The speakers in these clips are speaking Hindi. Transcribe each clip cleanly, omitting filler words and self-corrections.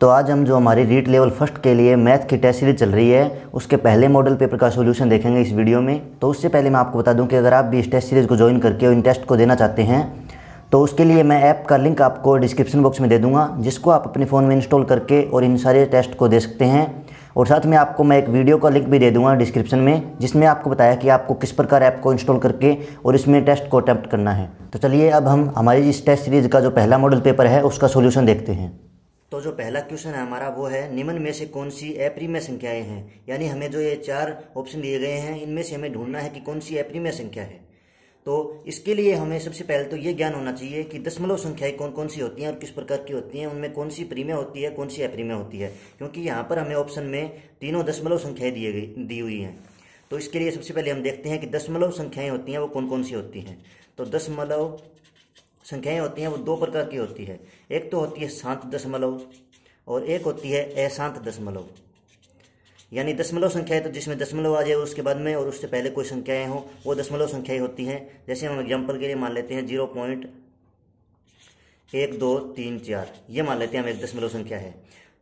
तो आज हम जो हमारी रीट लेवल फर्स्ट के लिए मैथ की टेस्ट सीरीज चल रही है उसके पहले मॉडल पेपर का सॉल्यूशन देखेंगे इस वीडियो में। तो उससे पहले मैं आपको बता दूं कि अगर आप भी इस टेस्ट सीरीज़ को ज्वाइन करके इन टेस्ट को देना चाहते हैं तो उसके लिए मैं ऐप का लिंक आपको डिस्क्रिप्शन बॉक्स में दे दूँगा, जिसको आप अपने फ़ोन में इंस्टॉल करके और इन सारे टेस्ट को दे सकते हैं। और साथ में आपको मैं एक वीडियो का लिंक भी दे दूँगा डिस्क्रिप्शन में, जिसमें आपको बताया कि आपको किस प्रकार ऐप को इंस्टॉल करके और इसमें टेस्ट को अटैम्प्ट करना है। तो चलिए अब हम हमारी इस टेस्ट सीरीज़ का जो पहला मॉडल पेपर है उसका सोल्यूशन देखते हैं। तो जो पहला क्वेश्चन है हमारा वो है, निम्न में से कौन सी अप्रिमेय संख्याएं हैं। यानी हमें जो ये 4 ऑप्शन दिए गए हैं इनमें से हमें ढूंढना है कि कौन सी अप्रिमेय संख्या है। तो इसके लिए हमें सबसे पहले तो ये ज्ञान होना चाहिए कि दशमलव संख्याएं कौन कौन सी होती हैं और किस प्रकार की होती हैं, उनमें कौन सी प्रीमेय होती है कौन सी अप्रिमेय होती है। क्योंकि यहाँ पर हमें ऑप्शन में तीनों दशमलव संख्याएं दी हुई हैं। तो इसके लिए सबसे पहले हम देखते हैं कि दशमलव संख्याएं होती हैं वो कौन कौन सी होती हैं। तो दशमलव संख्याएं होती हैं वो 2 प्रकार की होती है। एक तो होती है शांत दशमलव और एक होती है अशांत दशमलव। यानी दशमलव संख्याएं तो जिसमें दशमलव आ जाए उसके बाद में और उससे पहले कोई संख्याएं हो वो दशमलव संख्याएं होती हैं। जैसे हम एग्जांपल के लिए मान लेते हैं 0.1234 ये मान लेते हैं हम एक दशमलव संख्या है।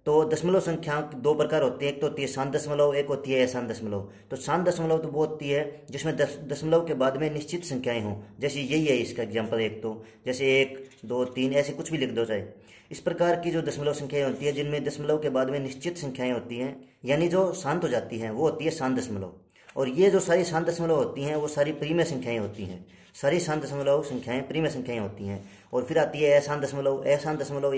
तो दशमलव संख्या 2 प्रकार होती है, एक तो होती है शांत दशमलव, एक होती है अशांत दशमलव। तो शांत दशमलव तो वो होती है जिसमें दशमलव के बाद में निश्चित संख्याएं हों, जैसे यही है इसका एग्जांपल। एक तो जैसे 1 2 3 ऐसे कुछ भी लिख दो चाहे। इस प्रकार की जो दशमलव संख्याएं होती है जिनमें दशमलव के बाद में निश्चित संख्याएं होती हैं, यानी जो शांत हो जाती हैं, वो होती है शांत दशमलव। और ये जो सारी शांत दशमलव होती हैं वो सारी प्रीमेय संख्याएं होती हैं। सारी शांत दशमलव संख्याएं प्रीमेय संख्याएं होती हैं। और फिर आती है अशांत दशमलव। अशांत दशमलव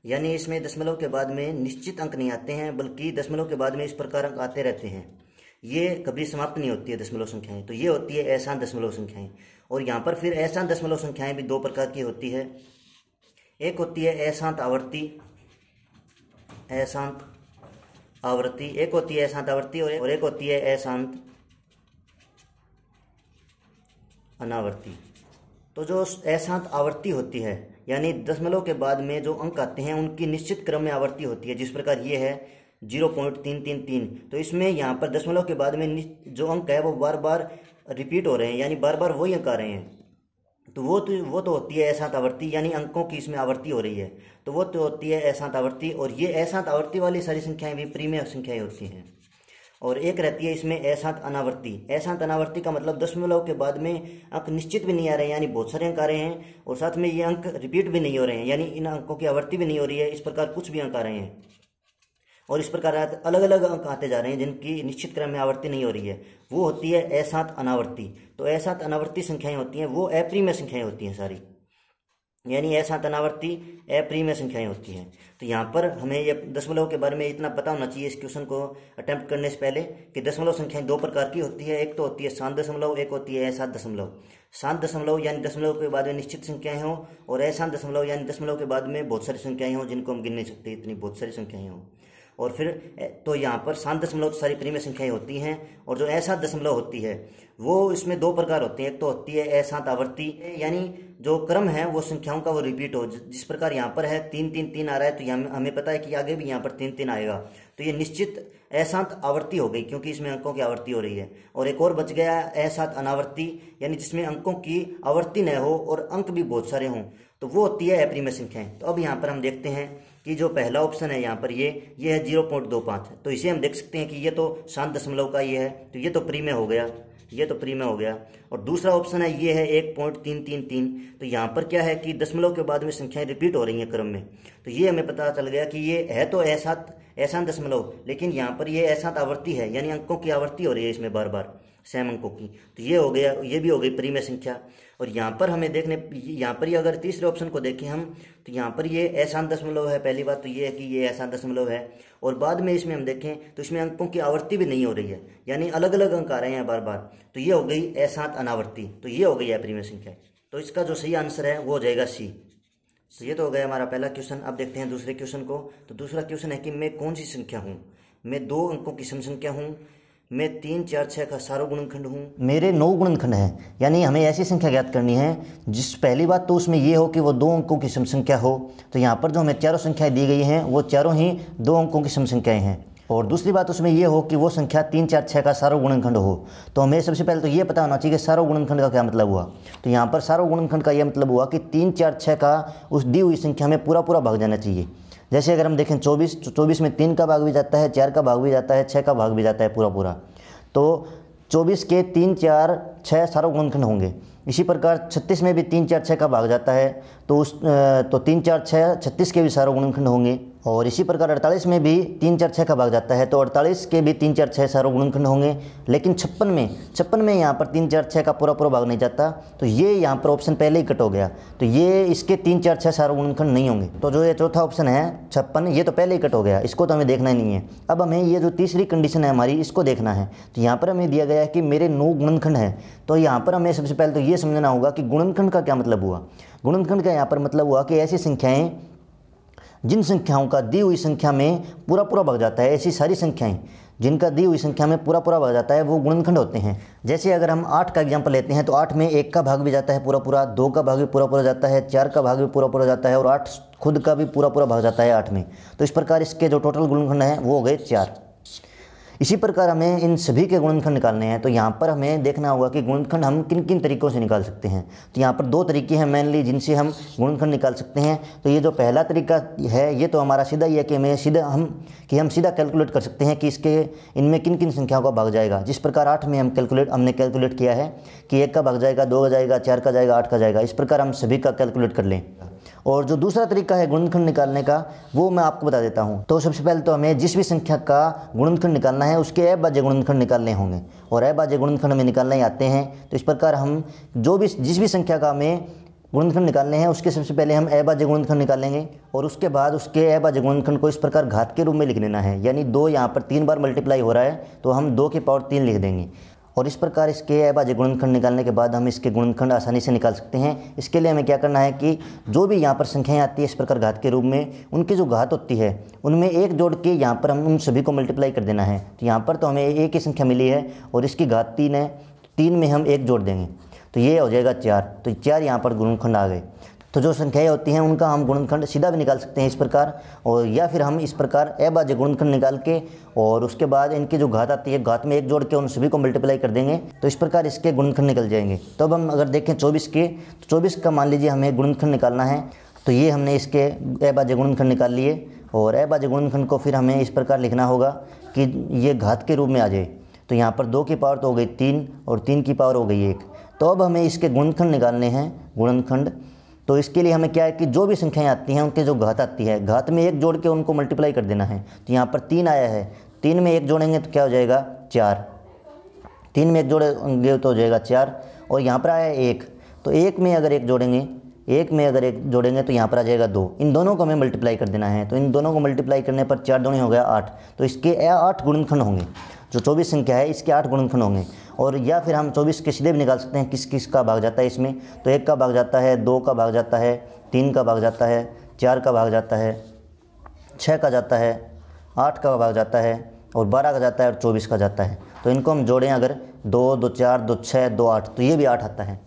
यानी इसमें दशमलव के बाद में निश्चित अंक नहीं आते हैं, बल्कि दशमलव के बाद में इस प्रकार अंक आते रहते हैं। ये कभी समाप्त नहीं होती है दशमलव संख्याएं। तो ये होती है अशांत दशमलव संख्याएं। और यहाँ पर फिर अशांत दशमलव संख्याएं भी 2 प्रकार की होती है। एक होती है अशांत आवर्ती, एक होती है अशांत आवर्ती और एक होती है अशांत अनावर्ती। तो जो अशांत आवर्ती होती है यानी दशमलव के बाद में जो अंक आते हैं उनकी निश्चित क्रम में आवर्ती होती है, जिस प्रकार ये है 0.333। तो इसमें यहाँ पर दशमलव के बाद में जो अंक है वो बार बार रिपीट हो रहे हैं, यानी बार बार वही अंक आ रहे हैं। तो वो तो होती है अशांत आवर्ती, यानी अंकों की इसमें आवर्ती हो रही है। तो वो तो होती है अशांत आवर्ती। और ये अशांत आवर्ती वाली सारी संख्याएं भी प्रीमेय संख्याएं होती हैं। और एक रहती है इसमें अशांत अनावर्ती। अशांत अनावर्ती का मतलब दशमलव के बाद में अंक निश्चित भी नहीं आ रहे हैं, यानी बहुत सारे अंक आ रहे हैं और साथ में ये अंक रिपीट भी नहीं हो रहे हैं, यानी इन अंकों की आवर्ती भी नहीं हो रही है। इस प्रकार कुछ भी अंक आ रहे हैं और इस प्रकार अलग अलग अंक आते जा रहे हैं जिनकी निश्चित क्रम में आवर्ती नहीं हो रही है, वो होती है अशांत अनावर्ती। तो अशांत अनावर्ती संख्याएं होती हैं वो अप्रीमेय संख्याएं होती हैं सारी, यानी अशांत अनावर्ती अप्रीमेय संख्याएं होती हैं। तो यहाँ पर हमें ये दशमलव के बारे में इतना पता होना चाहिए इस क्वेश्चन को अटेम्प्ट करने से पहले कि दशमलव संख्याएं 2 प्रकार की होती है। एक तो होती है शांत दशमलव, एक होती है अशांत दशमलव। शांत दशमलव यानी दशमलव के बाद में निश्चित संख्याएं हों, और अशांत दशमलव यानी दशमलव के बाद में बहुत सारी संख्याएं हों जिनको हम गिन नहीं सकते, इतनी बहुत सारी संख्याएं हों। और फिर तो यहाँ पर शांत दशमलव सारी प्रीमेय संख्याएं होती हैं। और जो अशांत दशमलव होती है वो इसमें 2 प्रकार होती हैं। एक तो होती है अशांत आवर्ती, यानी जो क्रम है वो संख्याओं का वो रिपीट हो। जिस प्रकार यहाँ पर है 3 3 3 आ रहा है, तो यहाँ हमें पता है कि आगे भी यहाँ पर 3 3 आएगा। तो ये निश्चित अशांत आवर्ती हो गई क्योंकि इसमें अंकों की आवर्ती हो रही है। और एक और बच गया अशांत अनावर्ती, यानी जिसमें अंकों की आवर्ती न हो और अंक भी बहुत सारे हों, तो वो होती है अप्रीमेय संख्याएं। तो अब यहाँ पर हम देखते हैं कि जो पहला ऑप्शन है यहाँ पर ये है 0.25। तो इसे हम देख सकते हैं कि ये तो शांत दशमलव का ये है, तो ये तो प्रीमेय हो गया, ये तो प्रीमेय हो गया। और दूसरा ऑप्शन है ये है 1.333। तो यहाँ पर क्या है कि दशमलव के बाद में संख्याएं रिपीट हो रही हैं क्रम में। तो ये हमें पता चल गया कि ये है तो अशांत दशमलव, लेकिन यहाँ पर ये अशांत आवर्ती है, यानी अंकों की आवर्ती हो रही है इसमें बार बार सेम अंकों की। तो ये हो गया, ये भी हो गई प्रीमेय संख्या। और यहाँ पर हमें यहाँ पर ही अगर तीसरे ऑप्शन को देखें हम, तो यहाँ पर ये अशांत दशमलव है। पहली बात तो ये है कि ये अशांत दशमलव है। और बाद में इसमें हम देखें तो इसमें अंकों की आवर्ती भी नहीं हो रही है, यानी अलग अलग अंक आ रहे हैं बार बार। तो ये हो गई अशांत अनावर्ती। तो ये हो गई अप्रीमेय संख्या। तो इसका जो सही आंसर है वो हो जाएगा सी। तो ये तो हो गया हमारा पहला क्वेश्चन। अब देखते हैं दूसरे क्वेश्चन को। तो दूसरा क्वेश्चन है कि मैं कौन सी संख्या हूँ। मैं 2 अंकों की सम संख्या हूँ। मैं 3 4 6 का सारों गुणनखंड हूँ। मेरे 9 गुणनखंड हैं। यानी हमें ऐसी संख्या ज्ञात करनी है जिस पहली बात तो उसमें ये हो कि वो 2 अंकों की सम संख्या हो। तो यहाँ पर जो हमें चारों संख्याएं दी गई हैं वो चारों ही 2 अंकों की सम संख्याएं हैं। और दूसरी बात उसमें ये हो कि वो संख्या 3 4 6 का सारों गुणनखंड हो। तो हमें सबसे पहले तो ये पता होना चाहिए कि सारों गुणनखंड का क्या मतलब हुआ। तो यहाँ पर सारों गुणनखंड का ये मतलब हुआ कि 3 4 6 का उस दी हुई संख्या में पूरा पूरा भाग जाना चाहिए। जैसे अगर हम देखें 24, तो 24 में 3 का भाग भी जाता है, 4 का भाग भी जाता है, 6 का भाग भी जाता है पूरा पूरा। तो 24 के 3, 4, 6 सारे गुणनखंड होंगे। इसी प्रकार 36 में भी 3, 4, 6 का भाग जाता है, तो 3, 4, 6 36 के भी सारे गुणनखंड होंगे। और इसी प्रकार 48 में भी 3, 4, 6 का भाग जाता है, तो 48 के भी 3, 4, 6 सारे गुणनखंड होंगे। लेकिन 56 में यहाँ पर 3, 4, 6 का पूरा पूरा भाग नहीं जाता, तो ये यहाँ पर ऑप्शन पहले ही कट हो गया, तो ये इसके 3, 4, 6 सारे गुणनखंड नहीं होंगे। तो जो ये चौथा ऑप्शन है 56, ये तो पहले ही कट हो गया, इसको तो हमें देखना ही नहीं है। अब हमें ये जो तीसरी कंडीशन है हमारी, इसको देखना है। तो यहाँ पर हमें दिया गया है कि मेरे 9 गुणनखंड हैं, तो यहाँ पर हमें सबसे पहले तो ये समझना होगा कि गुणनखंड का क्या मतलब हुआ। गुणनखंड का यहाँ पर मतलब हुआ कि ऐसी संख्याएं जिन संख्याओं का दी हुई संख्या में पूरा पूरा भाग जाता है, ऐसी सारी संख्याएं जिनका दी हुई संख्या में पूरा पूरा भाग जाता है वो गुणनखंड होते हैं। जैसे अगर हम 8 का एग्जाम्पल लेते हैं, तो 8 में 1 का भाग भी जाता है पूरा पूरा, 2 का भाग भी पूरा पूरा जाता है, 4 का भाग भी पूरा पूरा जाता है, और 8 खुद का भी पूरा पूरा भाग जाता है 8 में। तो इस प्रकार इसके जो टोटल गुणनखंड हैं वो हो गए 4। इसी प्रकार हमें इन सभी के गुणनखंड निकालने हैं। तो यहाँ पर हमें देखना होगा कि गुणनखंड हम किन किन तरीक़ों से निकाल सकते हैं। तो यहाँ पर 2 तरीके हैं मेनली जिनसे हम गुणनखंड निकाल सकते हैं। तो ये जो पहला तरीका है ये तो हमारा सीधा ही है कि हम सीधा कैलकुलेट कर सकते हैं कि इनमें किन किन संख्याओं का भाग जाएगा। जिस प्रकार 8 में हमने कैलकुलेट किया है कि 1 का भाग जाएगा, 2 का जाएगा, 4 का जाएगा, 8 का जाएगा। इस प्रकार हम सभी का कैलकुलेट कर लें। और जो दूसरा तरीका है गुणनखंड निकालने का, वो मैं आपको बता देता हूँ। तो सबसे पहले तो हमें जिस भी संख्या का गुणनखंड निकालना है उसके अभाज्य गुणनखंड निकालने होंगे, और अभाज्य गुणनखंड हमें निकालने ही आते हैं। तो इस प्रकार हम जिस भी संख्या का हमें गुणनखंड निकालने हैं उसके सबसे पहले हम अभाज्य गुणनखंड निकालेंगे, और उसके बाद उसके अभाज्य गुणनखंड को इस प्रकार घात के रूप में लिख लेना है। यानी 2 यहाँ पर 3 बार मल्टीप्लाई हो रहा है, तो हम 2 की पावर 3 लिख देंगे। और इस प्रकार इसके अभाज्य गुणनखंड निकालने के बाद हम इसके गुणनखंड आसानी से निकाल सकते हैं। इसके लिए हमें क्या करना है कि जो भी यहाँ पर संख्याएं आती है इस प्रकार घात के रूप में, उनकी जो घात होती है उनमें 1 जोड़ के यहाँ पर हम उन सभी को मल्टीप्लाई कर देना है। तो यहाँ पर तो हमें 1 ही संख्या मिली है और इसकी घात 3 है, 3 में हम 1 जोड़ देंगे तो ये हो जाएगा 4। तो 4 यहाँ पर गुणनखंड आ गए। तो जो संख्याएं होती हैं उनका हम गुणनखंड सीधा भी निकाल सकते हैं इस प्रकार, और या फिर हम इस प्रकार अभाज्य गुणनखंड निकाल के और उसके बाद इनकी जो घात आती है घात में 1 जोड़ के उन सभी को मल्टीप्लाई कर देंगे, तो इस प्रकार इसके गुणनखंड निकल जाएंगे। तो अब हम अगर देखें 24 के, तो 24 का मान लीजिए हमें गुणनखंड निकालना है। तो ये हमने इसके अभाज्य गुणनखंड निकाल लिए, और अभाज्य गुणनखंड को फिर हमें इस प्रकार लिखना होगा कि ये घात के रूप में आ जाए। तो यहाँ पर 2 की पावर तो हो गई 3 और 3 की पावर हो गई 1। तो अब हमें इसके गुणनखंड निकालने हैं, गुणनखंड। तो इसके लिए हमें क्या है कि जो भी संख्याएं आती हैं उनके जो घात आती है घात में 1 जोड़ के उनको मल्टीप्लाई कर देना है। तो यहाँ पर 3 आया है, 3 में 1 जोड़ेंगे तो क्या हो जाएगा 4, 3 में 1 जोड़ेंगे तो हो जाएगा 4। और यहाँ पर आया है 1, तो 1 में अगर 1 जोड़ेंगे, 1 में अगर 1 जोड़ेंगे तो यहाँ पर आ जाएगा 2। इन दोनों को हमें मल्टीप्लाई कर देना है। तो इन दोनों को मल्टीप्लाई करने पर 4 दूनी हो गया 8। तो इसके 8 गुणनखंड होंगे। जो 24 संख्या है इसके 8 गुणनखंड होंगे। और या फिर हम 24 के सीधे भी निकाल सकते हैं किस किस का भाग जाता है इसमें। तो 1 का भाग जाता है, 2 का भाग जाता है, 3 का भाग जाता है, 4 का भाग जाता है, 6 का जाता है, 8 का भाग जाता है, और 12 का जाता है, और 24 का जाता है। तो इनको हम जोड़ें अगर 2, 2, 4, 2, 6, 2, 8, तो ये भी 8 आता है।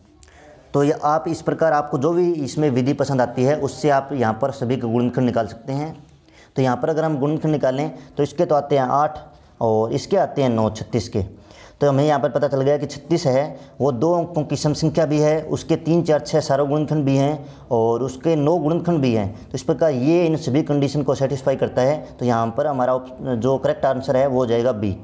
तो ये आप इस प्रकार आपको जो भी इसमें विधि पसंद आती है उससे आप यहाँ पर सभी के गुणनखंड निकाल सकते हैं। तो यहाँ पर अगर हम गुणनखंड निकालें तो इसके तो आते हैं 8 और इसके आते हैं 9, 36 के। तो हमें यहाँ पर पता चल गया कि 36 है वो 2 अंकों की सम संख्या भी है, उसके 3, 4, 6 सारे गुणनखंड भी हैं, और उसके 9 गुणनखंड भी हैं। तो इस प्रकार ये इन सभी कंडीशन को सेटिस्फाई करता है। तो यहाँ पर हमारा जो करेक्ट आंसर है वो हो जाएगा बी।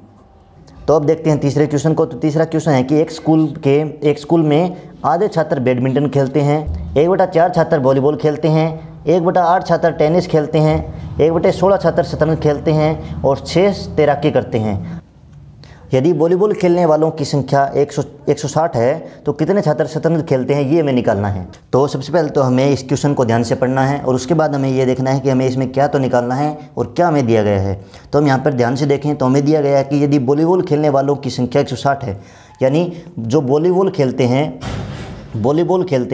तो अब देखते हैं तीसरे क्वेश्चन को। तो तीसरा क्वेश्चन है कि एक स्कूल में आधे छात्र बैडमिंटन खेलते हैं, 1/4 छात्र वॉलीबॉल खेलते हैं, 1/8 छात्र टेनिस खेलते हैं, 1/16 छात्र शतरंज खेलते हैं, और 6 तैराकी करते हैं। यदि वॉलीबॉल खेलने वालों की संख्या 160 है तो कितने छात्र शतरंज खेलते हैं, ये हमें निकालना है। तो सबसे पहले तो हमें इस क्वेश्चन को ध्यान से पढ़ना है, और उसके बाद हमें ये देखना है कि हमें इसमें क्या तो निकालना है और क्या हमें दिया गया है। तो हम यहाँ पर ध्यान से देखें तो हमें दिया गया है कि यदि वॉलीबॉल खेलने वालों की संख्या 160 है, यानी जो वॉलीबॉल खेलते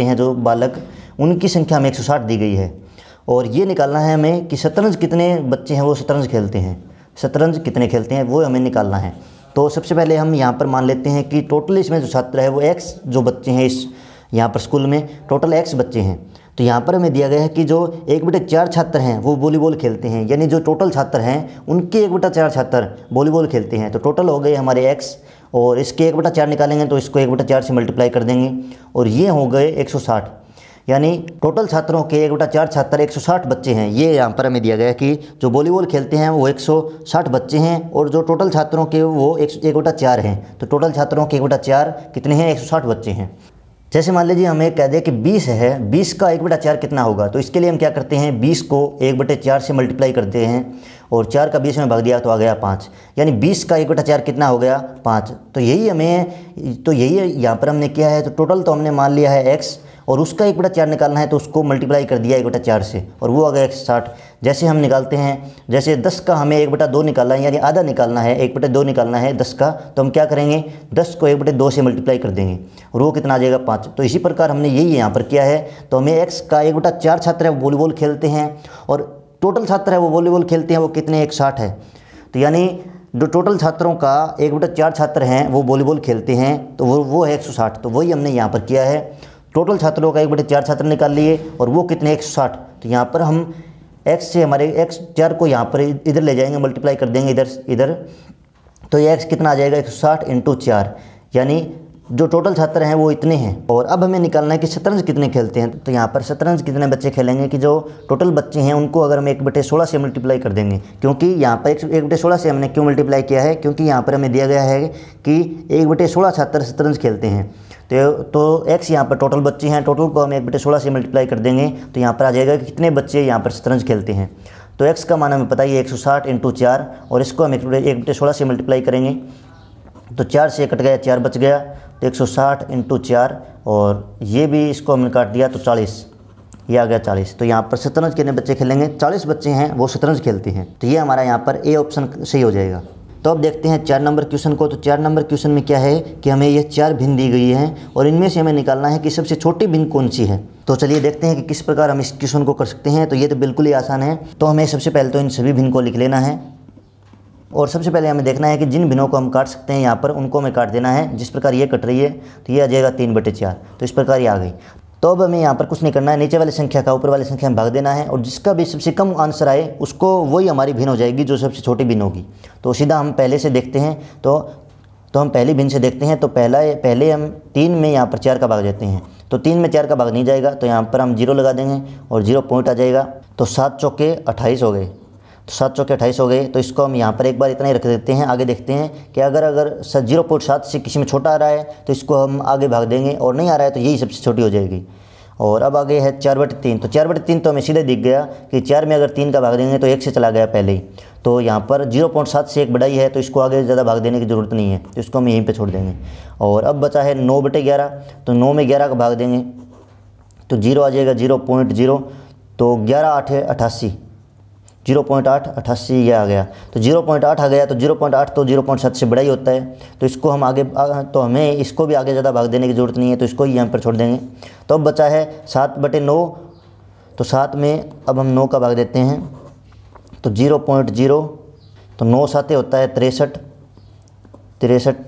हैं जो बालक, उनकी संख्या हमें 160 दी गई है। और ये निकालना है हमें कि शतरंज कितने बच्चे हैं वो शतरंज खेलते हैं, शतरंज कितने खेलते हैं वो हमें निकालना है। तो सबसे पहले हम यहाँ पर मान लेते हैं कि टोटल इसमें जो छात्र है वो x जो बच्चे हैं इस यहाँ पर स्कूल में टोटल x बच्चे हैं। तो यहाँ पर हमें दिया गया है कि जो 1/4 छात्र हैं वो वॉलीबॉल खेलते हैं, यानी जो टोटल छात्र हैं उनके 1/4 छात्र वॉलीबॉल खेलते हैं। तो टोटल हो गए हमारे x, और इसके 1/4 निकालेंगे तो इसको 1/4 से मल्टीप्लाई कर देंगे, और ये हो गए 160। यानी टोटल छात्रों के 1/4 छात्र 160 बच्चे हैं। ये यहाँ पर हमें दिया गया है कि जो वॉलीबॉल खेलते हैं वो 160 बच्चे हैं और जो टोटल छात्रों के वो 1/4 हैं। तो टोटल छात्रों के 1/4 कितने हैं? 160 बच्चे हैं। जैसे मान लीजिए हमें कह दे कि 20 है, 20 का 1/4 कितना होगा? तो इसके लिए हम क्या करते हैं, 20 को 1/4 से मल्टीप्लाई करते हैं और 4 का 20 में भाग दिया तो आ गया 5। यानी 20 का 1/4 कितना हो गया? 5। तो यही यहाँ पर हमने किया है। तो टोटल तो हमने मान लिया है x और उसका 1/4 निकालना है तो उसको मल्टीप्लाई कर दिया 1/4 से और वो आ गया 160। जैसे हम निकालते हैं, जैसे 10 का हमें 1/2 निकालना है, यानी आधा निकालना है, 1/2 निकालना है 10 का, तो हम क्या करेंगे, 10 को 1/2 से मल्टीप्लाई कर देंगे और वो कितना आ जाएगा? 5। तो इसी प्रकार हमने यही यहाँ पर किया है। तो हमें x का 1/4 छात्र है वो वॉलीबॉल खेलते हैं और टोटल छात्र है वो वॉलीबॉल खेलते हैं, वो कितने? 160 है। तो यानी जो टोटल छात्रों का 1/4 छात्र हैं वो वॉलीबॉल खेलते हैं तो वो है 160। तो वही हमने यहाँ पर किया है। टोटल छात्रों का 1/4 छात्र निकाल लिए और वो कितने? 160। तो यहाँ पर हम x से हमारे x4 को यहाँ पर इधर ले जाएंगे, मल्टीप्लाई कर देंगे इधर। तो ये x कितना आ जाएगा? 160 × 4, यानी जो टोटल छात्र हैं वो इतने हैं। और अब हमें निकालना है कि शतरंज कितने खेलते हैं। तो यहाँ पर शतरंज कितने बच्चे खेलेंगे कि जो टोटल बच्चे हैं उनको अगर हम 1/16 से मल्टीप्लाई कर देंगे, क्योंकि यहाँ पर 1/16 से हमने क्यों मल्टीप्लाई किया है, क्योंकि यहाँ पर हमें दिया गया है कि 1/16 छात्र शतरंज खेलते हैं। तो x यहाँ पर टोटल बच्चे हैं, टोटल को हम 1/16 से मल्टीप्लाई कर देंगे तो यहाँ पर आ जाएगा कि कितने बच्चे यहाँ पर शतरंज खेलते हैं। तो x का मान हमें पता ही है 160 × 4 और इसको हम 1/16 से मल्टीप्लाई करेंगे तो 4 से कट गया, 4 बच गया, तो 160 × 4 और ये भी इसको हमने काट दिया तो 40, ये आ गया 40। तो यहाँ पर शतरंज कितने बच्चे खेलेंगे? 40 बच्चे हैं वो शतरंज खेलते हैं। तो ये हमारा यहाँ पर ए ऑप्शन सही हो जाएगा। तो अब देखते हैं 4 नंबर क्वेश्चन को। तो 4 नंबर क्वेश्चन में क्या है कि हमें ये 4 भिन्न दी गई हैं और इनमें से हमें निकालना है कि सबसे छोटी भिन्न कौन सी है। तो चलिए देखते हैं कि किस प्रकार हम इस क्वेश्चन को कर सकते हैं। तो ये तो बिल्कुल ही आसान है। तो हमें सबसे पहले तो इन सभी भिन्न को लिख लेना है और सबसे पहले हमें देखना है कि जिन भिन्नों को हम काट सकते हैं यहाँ पर उनको हमें काट देना है। जिस प्रकार ये कट रही है तो ये आ जाएगा 3/4। तो इस प्रकार ये आ गई। तो अब हमें यहाँ पर कुछ नहीं करना है, नीचे वाली संख्या का ऊपर वाली संख्या में भाग देना है और जिसका भी सबसे कम आंसर आए उसको वही हमारी भिन्न हो जाएगी जो सबसे छोटी भिन्न होगी। तो सीधा हम पहले से देखते हैं। तो हम पहली भिन्न से देखते हैं। तो पहले हम 3 में यहाँ पर 4 का भाग देते हैं। तो 3 में 4 का भाग नहीं जाएगा तो यहाँ पर हम 0 लगा देंगे और 0 पॉइंट आ जाएगा। तो 7 चौके 28 हो गए। तो 7 चौके 28 हो गए। तो इसको हम यहाँ पर एक बार इतना ही रख देते हैं। आगे देखते हैं कि अगर 0.7 से किसी में छोटा आ रहा है तो इसको हम आगे भाग देंगे और नहीं आ रहा है तो यही सबसे छोटी हो जाएगी। और अब आगे है 4/3। तो 4/3 तो हमें सीधे दिख गया कि 4 में अगर 3 का भाग देंगे तो 1 से चला गया पहले ही। तो यहाँ पर 0.7 से 1 बढ़ाई है तो इसको आगे ज़्यादा भाग देने की ज़रूरत नहीं है, तो इसको हम यहीं पे छोड़ देंगे। और अब बचा है 9/11। तो 9 में 11 का भाग देंगे तो 0 आ जाएगा 0.0। तो 11 8 है 88, 0.8 88 ये आ गया। तो 0.8 आ गया। तो 0.8 तो 0.7 से बड़ा ही होता है तो इसको हम आगे तो हमें इसको भी आगे ज़्यादा भाग देने की ज़रूरत नहीं है, तो इसको ही यहाँ पर छोड़ देंगे। तो अब बचा है 7/9। तो 7 में अब हम 9 का भाग देते हैं तो 0.0। तो 9 7 होता है 63,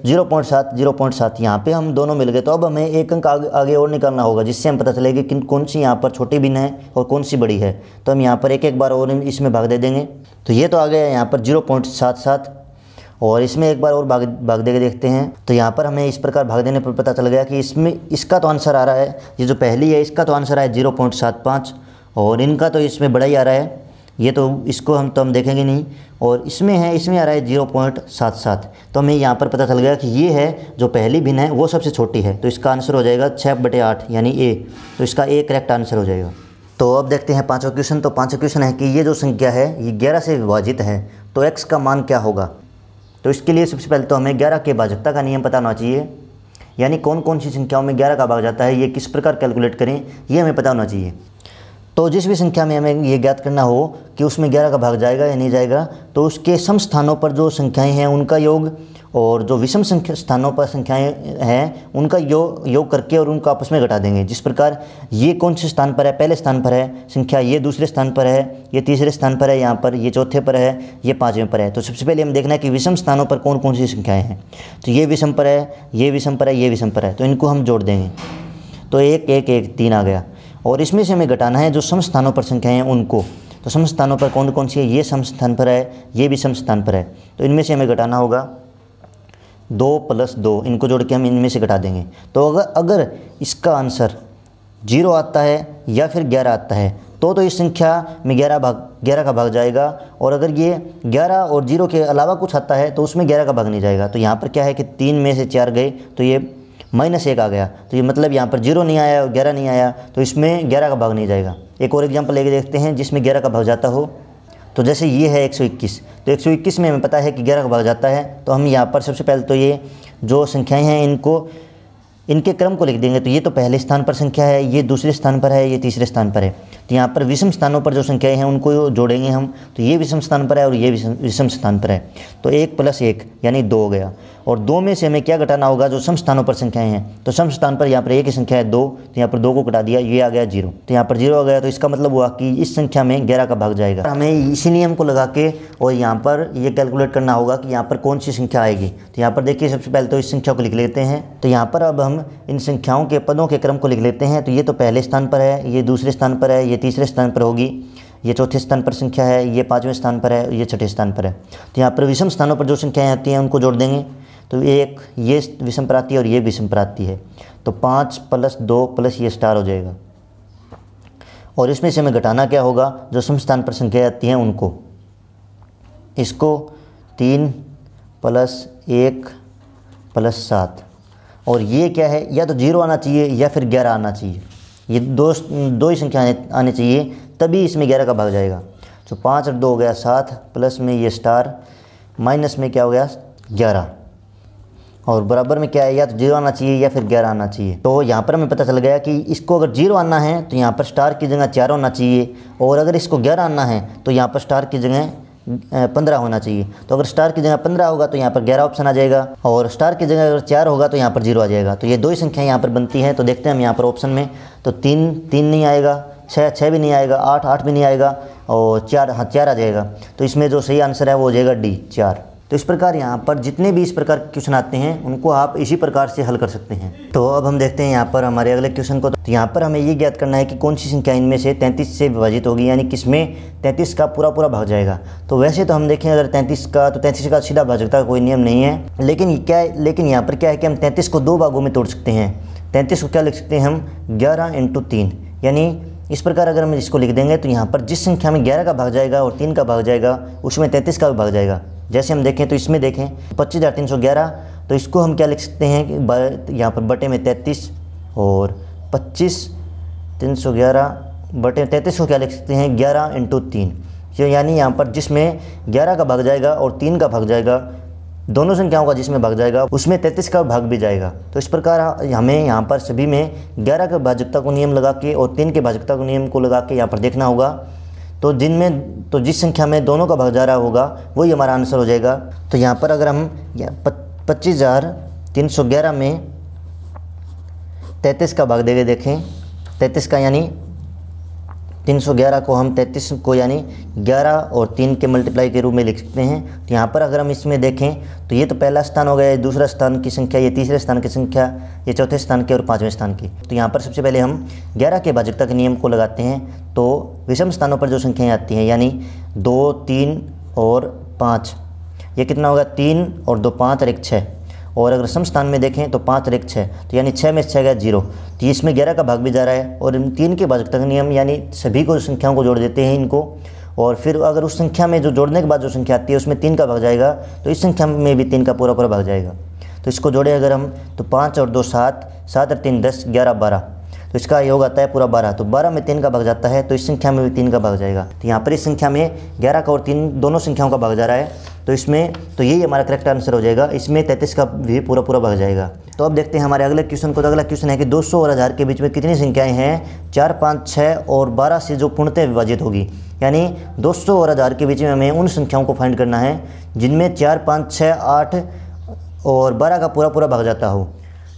0.7 यहाँ पे हम दोनों मिल गए। तो अब हमें एक अंक आगे और निकालना होगा जिससे हम पता चलेगा कि कौन सी यहाँ पर छोटी भिन्न है और कौन सी बड़ी है। तो हम यहाँ पर एक बार और इसमें भाग दे देंगे। तो ये तो आ गया यहाँ पर 0.77 और इसमें एक बार और भाग दे के देखते हैं। तो यहाँ पर हमें इस प्रकार भाग देने पर पता चल गया कि इसका तो आंसर आ रहा है, ये जो पहली है इसका तो आंसर है 0.75 और इनका तो इसमें बड़ा ही आ रहा है, ये तो इसको हम देखेंगे नहीं। और इसमें आ रहा है 0.77। तो हमें यहाँ पर पता चल गया कि ये है जो पहली भिन्न है वो सबसे छोटी है। तो इसका आंसर हो जाएगा 6/8 यानी ए। तो इसका ए करेक्ट आंसर हो जाएगा। तो अब देखते हैं 5वां क्वेश्चन। तो 5वां क्वेश्चन है कि ये जो संख्या है ये 11 से विभाजित है तो x का मान क्या होगा। तो इसके लिए सबसे पहले तो हमें 11 के भाजकता का नियम पता होना चाहिए, यानी कौन कौन सी संख्याओं में 11 का भाग जाता है, ये किस प्रकार कैलकुलेट करें ये हमें पता होना चाहिए। तो जिस भी संख्या में हमें ये ज्ञात करना हो कि उसमें 11 का भाग जाएगा या नहीं जाएगा तो उसके सम स्थानों पर जो संख्याएं हैं उनका योग और जो विषम स्थानों पर संख्याएं हैं उनका योग करके और उनको आपस में घटा देंगे। जिस प्रकार ये कौन से स्थान पर है, पहले स्थान पर है संख्या, ये दूसरे स्थान पर है, ये तीसरे स्थान पर है, यहाँ पर ये चौथे पर है, ये 5वें पर है। तो सबसे पहले हम देखना है कि विषम स्थानों पर कौन कौन सी संख्याएँ हैं। तो ये विषम पर है, ये विषम पर है, ये विषम पर है, तो इनको हम जोड़ देंगे। तो 1 1 1 3 आ गया। और इसमें से हमें घटाना है जो सम स्थानों पर संख्याएं हैं उनको। तो सम स्थानों पर कौन कौन सी है, ये सम स्थान पर है, ये भी सम स्थान पर है। तो इनमें से हमें घटाना होगा 2 + 2, इनको जोड़ के हम इनमें से घटा देंगे। तो अगर इसका आंसर 0 आता है या फिर 11 आता है तो इस संख्या में 11 का भाग जाएगा। और अगर ये 11 और 0 के अलावा कुछ आता है तो उसमें 11 का भाग नहीं जाएगा। तो यहाँ पर क्या है कि 3 में से 4 गए तो ये -1 आ गया। तो ये मतलब यहाँ पर 0 नहीं आया और 11 नहीं आया तो इसमें 11 का भाग नहीं जाएगा। एक और एग्जाम्पल लेके देखते हैं जिसमें 11 का भाग जाता हो। तो जैसे ये है 121, तो 121 में हमें पता है कि 11 का भाग जाता है। तो हम यहाँ पर सबसे पहले तो ये जो संख्याएँ हैं इनके क्रम को लिख देंगे। तो ये तो पहले स्थान पर संख्या है, ये दूसरे स्थान पर है, ये तीसरे स्थान पर है। तो यहाँ पर विषम स्थानों पर जो संख्याएं हैं उनको जोड़ेंगे हम। तो ये विषम स्थान पर है और ये विषम स्थान पर है। तो 1 + 1 यानी 2 हो गया। और 2 में से हमें क्या घटाना होगा, जो सम स्थानों पर संख्याएं हैं। तो सम स्थान पर यहाँ पर एक ही संख्या है 2, तो यहाँ पर 2 को घटा दिया, ये आ गया 0। तो यहाँ पर 0 आ गया। तो इसका मतलब हुआ कि इस संख्या में 11 का भाग जाएगा। हमें इसी नियम को लगा के और यहाँ पर ये कैलकुलेट करना होगा कि यहाँ पर कौन सी संख्या आएगी। तो यहाँ पर देखिए सबसे पहले तो इस संख्या को लिख लेते हैं। तो यहाँ पर अब हम इन संख्याओं के पदों के क्रम को लिख लेते हैं। तो ये तो पहले स्थान पर है, ये दूसरे स्थान पर है, ये तीसरे स्थान पर होगी, ये चौथे स्थान पर संख्या है, ये 5वें स्थान पर है, ये छठे स्थान पर है। तो यहाँ पर विषम स्थानों पर जो संख्याएं आती हैं उनको जोड़ देंगे। तो एक ये विषम पर आती है और ये विषम पर आती है। तो 5 + 2 + ये स्टार हो जाएगा। और इसमें से हमें घटाना क्या होगा, जो सम स्थान पर संख्याएं आती हैं उनको। इसको 3 + 1 + 7। और ये क्या है, या तो 0 आना चाहिए या फिर 11 आना चाहिए। ये दो ही संख्या आने चाहिए तभी इसमें 11 का भाग जाएगा। तो 5 और 2 हो गया 7, प्लस में ये स्टार, माइनस में क्या हो गया 11। और बराबर में क्या है, या तो 0 आना चाहिए या फिर 11 आना चाहिए। तो यहाँ पर हमें पता चल गया कि इसको अगर 0 आना है तो यहाँ पर स्टार की जगह 4 होना चाहिए। और अगर इसको 11 आना है तो यहाँ पर स्टार की जगह 15 होना चाहिए। तो अगर स्टार की जगह 15 होगा तो यहाँ पर 11 ऑप्शन आ जाएगा। और स्टार की जगह अगर 4 होगा तो यहाँ पर 0 आ जाएगा। तो ये दो ही संख्याएं यहाँ पर बनती हैं। तो देखते हैं हम यहाँ पर ऑप्शन में। तो 3 नहीं आएगा, 6 भी नहीं आएगा, 8 भी नहीं आएगा, और 4 आ जाएगा। तो इसमें जो सही आंसर है वो हो जाएगा डी 4। तो इस प्रकार यहाँ पर जितने भी इस प्रकार के क्वेश्चन आते हैं उनको आप इसी प्रकार से हल कर सकते हैं। तो अब हम देखते हैं यहाँ पर हमारे अगले क्वेश्चन को। तो यहाँ पर हमें ये ज्ञात करना है कि कौन सी संख्या इनमें से 33 से विभाजित होगी, यानी किसमें 33 का पूरा भाग जाएगा। तो वैसे तो हम देखें अगर 33 का सीधा भाजकता का कोई नियम नहीं है, लेकिन यहाँ पर क्या है कि हम 33 को 2 भागों में तोड़ सकते हैं। 33 को क्या लिख सकते हैं हम, 11 × 3, यानी इस प्रकार अगर हम इसको लिख देंगे तो यहाँ पर जिस संख्या में 11 का भाग जाएगा और 3 का भाग जाएगा उसमें 33 का भी भाग जाएगा। जैसे हम देखें तो इसमें देखें 25,311, तो इसको हम क्या लिख सकते हैं कि यहाँ पर बटे में 33, और 25,311 बटे 33 को क्या लिख सकते हैं 11 × 3, यानी यहाँ पर जिसमें 11 का भाग जाएगा और 3 का भाग जाएगा, दोनों संख्याओं का जिसमें भाग जाएगा उसमें 33 का भाग भी जाएगा। तो इस प्रकार हमें यहाँ पर सभी में 11 के भाजकता को नियम लगा के और 3 के भाजकता को नियम को लगा के यहाँ पर देखना होगा। तो जिस संख्या में दोनों का भाग जा रहा होगा वही हमारा आंसर हो जाएगा। तो यहाँ पर अगर हम 25,311 में 33 का भाग देंगे, देखें 33 का यानी 311 को हम 33 को यानी 11 और 3 के मल्टीप्लाई के रूप में लिख सकते हैं। तो यहाँ पर अगर हम इसमें देखें तो ये तो पहला स्थान हो गया, ये दूसरा स्थान की संख्या, ये तीसरे स्थान की संख्या, ये चौथे स्थान की और 5वें स्थान की। तो यहाँ पर सबसे पहले हम 11 के भाजकता के नियम को लगाते हैं। तो विषम स्थानों पर जो संख्याएँ आती हैं यानी 2, 3 और 5, ये कितना होगा 3 और 2 5 और 1 6। और अगर सम स्थान में देखें तो 5 और 1 6, तो यानी 6 में 6 गया 0। तो इसमें 11 का भाग भी जा रहा है। और 3 के भाजकता का नियम यानी सभी को संख्याओं को जोड़ देते हैं इनको, और फिर अगर उस संख्या में जो जोड़ने के बाद जो संख्या आती है उसमें 3 का भाग जाएगा तो इस संख्या में भी 3 का पूरा भाग जाएगा। तो इसको जोड़े अगर हम तो 5 और 2 7, 7 और 3 10, 11 12, तो इसका योग आता है पूरा 12। तो 12 में 3 का भाग जाता है तो इस संख्या में भी 3 का भाग जाएगा। तो यहाँ पर इस संख्या में 11 का और 3 दोनों संख्याओं का भाग जा रहा है। तो इसमें तो यही हमारा करेक्ट आंसर हो जाएगा। इसमें 33 का भी पूरा भाग जाएगा। तो अब देखते हैं हमारे अगले क्वेश्चन को। तो अगला क्वेश्चन है कि 200 और 1000 के बीच में कितनी संख्याएं हैं 4, 5, 6 और 12 से जो पूर्णतः विभाजित होगी। यानी 200 और 1000 के बीच में हमें उन संख्याओं को फाइंड करना है जिनमें 4, 5, 6, 8 और 12 का पूरा भाग जाता हो।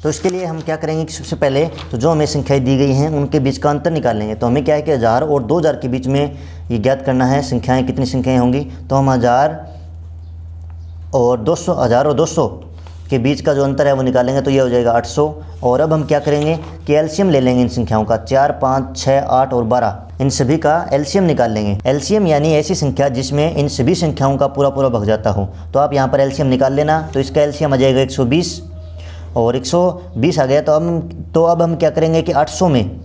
तो इसके लिए हम क्या करेंगे कि सबसे पहले तो जो हमें संख्याएं दी गई हैं उनके बीच का अंतर निकाल लेंगे। तो हमें क्या है कि 1000 और 2000 के बीच में ये ज्ञात करना है संख्याएं, कितनी संख्याएं होंगी। तो हम 1000 और 200 के बीच का जो अंतर है वो निकालेंगे तो ये हो जाएगा 800। और अब हम क्या करेंगे कि एलसीएम ले लेंगे इन संख्याओं का, 4, 5, 6, 8 और 12, इन सभी का एलसीएम निकाल लेंगे। एलसीएम यानी ऐसी संख्या जिसमें इन सभी संख्याओं का पूरा भाग जाता हो। तो आप यहाँ पर एलसीएम निकाल लेना। तो इसका एलसीएम आ जाएगा 120 और 120 आ गया। तो अब हम क्या करेंगे कि 800 में